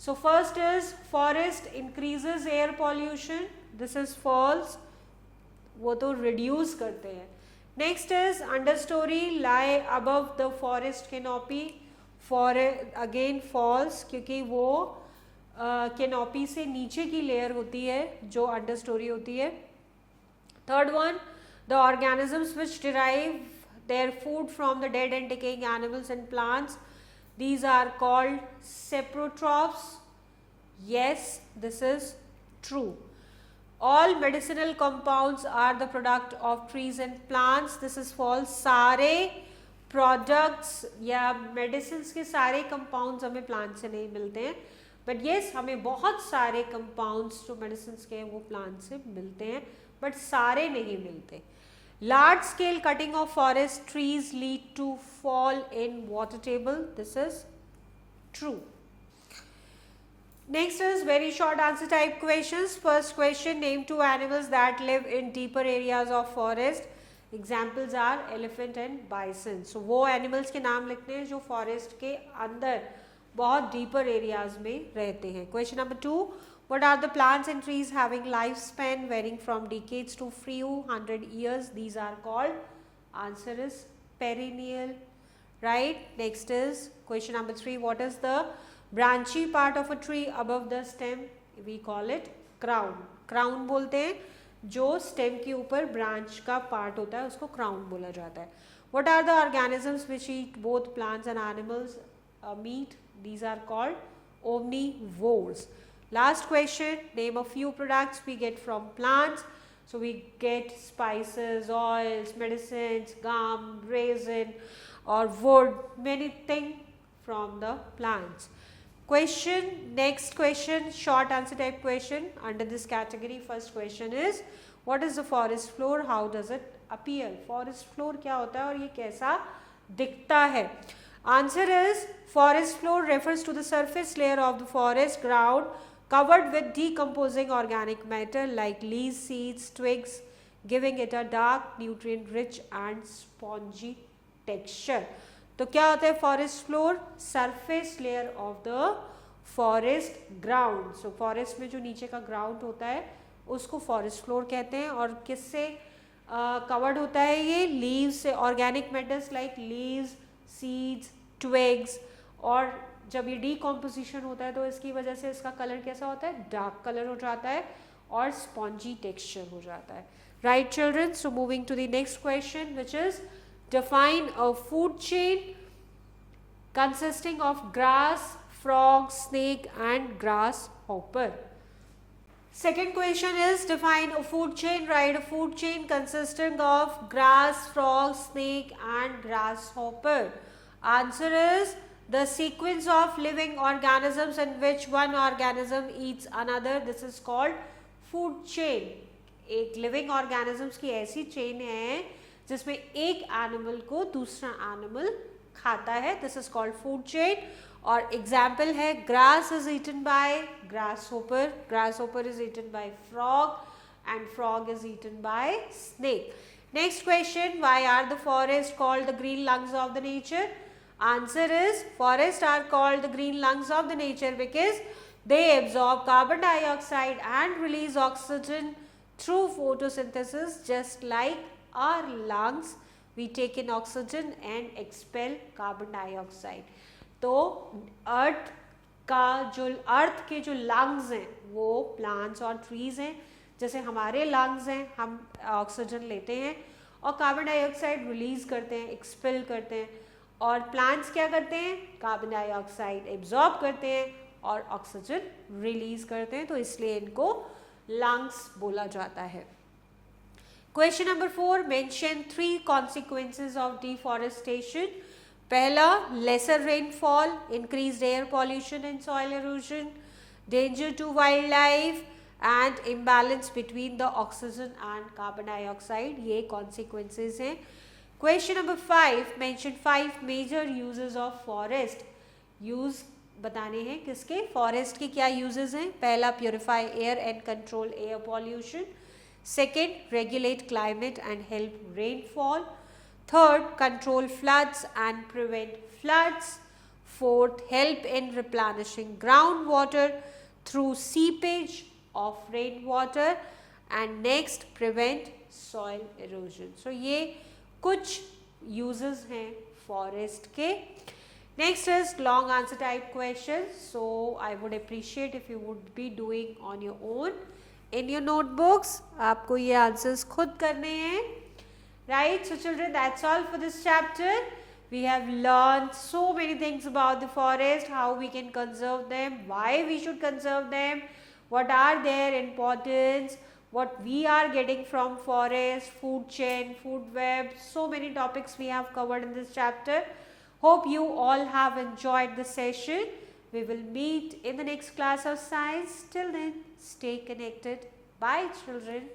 So first is forest increases air pollution, this is false, वो तो रिड्यूस करते हैं. Next is understory lie above the forest canopy, again false, क्योंकि वो कैनोपी से नीचे की लेयर होती है जो अंडर स्टोरी होती है. Third one, the organisms which derive their food from the dead and decaying animals and plants, these are called saprotrophs. Yes, this is true. All medicinal compounds are the product of trees and plants, this is false. सारे products या medicines के सारे compounds हमें plant से नहीं मिलते हैं, but yes हमें बहुत सारे compounds जो medicines के हैं वो plant से मिलते हैं, but सारे नहीं मिलते. Large scale cutting of forest trees lead to fall in water table, this is true. Next is very short answer type questions. First question, name two animals that live in deeper areas of forest. Examples are elephant and bison. So वो animals के नाम लिखते हैं जो forest के अंदर बहुत deeper areas में रहते हैं. Question number 2, what are the plants and trees having lifespan varying from decades to few hundred years? These are called, answer is perennial, right? Next is question number 3, what is the branchy part of a tree above the stem? We call it crown. Crown बोलते हैं जो stem के ऊपर branch का part होता है, उसको crown बोला जाता है. What are the organisms which eat both plants and animals meat? These are called omnivores. Last question, name a few products we get from plants. So we get spices, oils, medicines, gum, resin or wood, many things from the plants. Question, next question, short answer type question under this category. First question is, what is the forest floor? How does it appear? Forest floor क्या होता है और ये कैसा दिखता है? Answer is, forest floor refers to the surface layer of the forest ground covered with decomposing organic matter like leaves, seeds, twigs, giving it a dark, nutrient rich and spongy texture. तो क्या होता है forest floor? Surface layer of the forest ground. So forest में जो नीचे का ground होता है उसको फॉरेस्ट फ्लोर कहते हैं. और किससे कवर्ड होता है ये? लीव्स से, organic matters like leaves, seeds, twigs. और जब ये डीकॉम्पोजिशन होता है तो इसकी वजह से इसका कलर कैसा होता है? डार्क कलर हो जाता है और स्पॉन्जी टेक्सचर हो जाता है. Right children, so moving to the next question which is define a food chain consisting of grass, frog, snake and grasshopper. Second question is define a food chain. Write a food chain consisting of grass, frog, snake and grasshopper. Answer is the sequence of living organisms in which one organism eats another. This is called food chain. एक living organisms की ऐसी chain है जिसमें एक animal को दूसरा animal खाता है. This is called food chain. और एग्जाम्पल है grass is eaten by grasshopper, grasshopper is eaten by frog and frog is eaten by snake. Next question, why are the forest called the green lungs of the nature? Answer is forest are called the green lungs of the nature because they absorb carbon dioxide and release oxygen through photosynthesis just like our lungs. We take in oxygen and expel carbon dioxide. तो अर्थ के जो lungs हैं वो plants और trees हैं. जैसे हमारे lungs हैं, हम ऑक्सीजन लेते हैं और कार्बन डाइऑक्साइड रिलीज करते हैं, एक्सपेल करते हैं. और प्लांट्स क्या करते हैं? कार्बन डाइऑक्साइड एब्जॉर्ब करते हैं और ऑक्सीजन रिलीज करते हैं. तो इसलिए इनको लंग्स बोला जाता है. Question number 4, mention 3 consequences of deforestation. पहला, lesser rainfall, increased air pollution and soil erosion, danger to wildlife and imbalance between the oxygen and carbon dioxide. ये consequences हैं. Question number 5, mention 5 major uses of forest. Use बताने हैं किसके, forest के क्या uses हैं. पहला, purify air and control air pollution. Second, regulate climate and help rainfall. Third, control floods and prevent floods. Fourth, help in replenishing groundwater through seepage of rainwater. And next, prevent soil erosion. So ये कुछ uses हैं forest के. Next is long answer type questions. So I would appreciate if you would be doing on your own in your notebooks. आपको ये answers खुद करने हैं. Right? So children, that's all for this chapter. We have learned so many things about the forest, how we can conserve them, why we should conserve them, what are their importance, what we are getting from forest, food chain, food web, so many topics we have covered in this chapter. Hope you all have enjoyed the session. We will meet in the next class of science. Till then, stay connected. Bye children.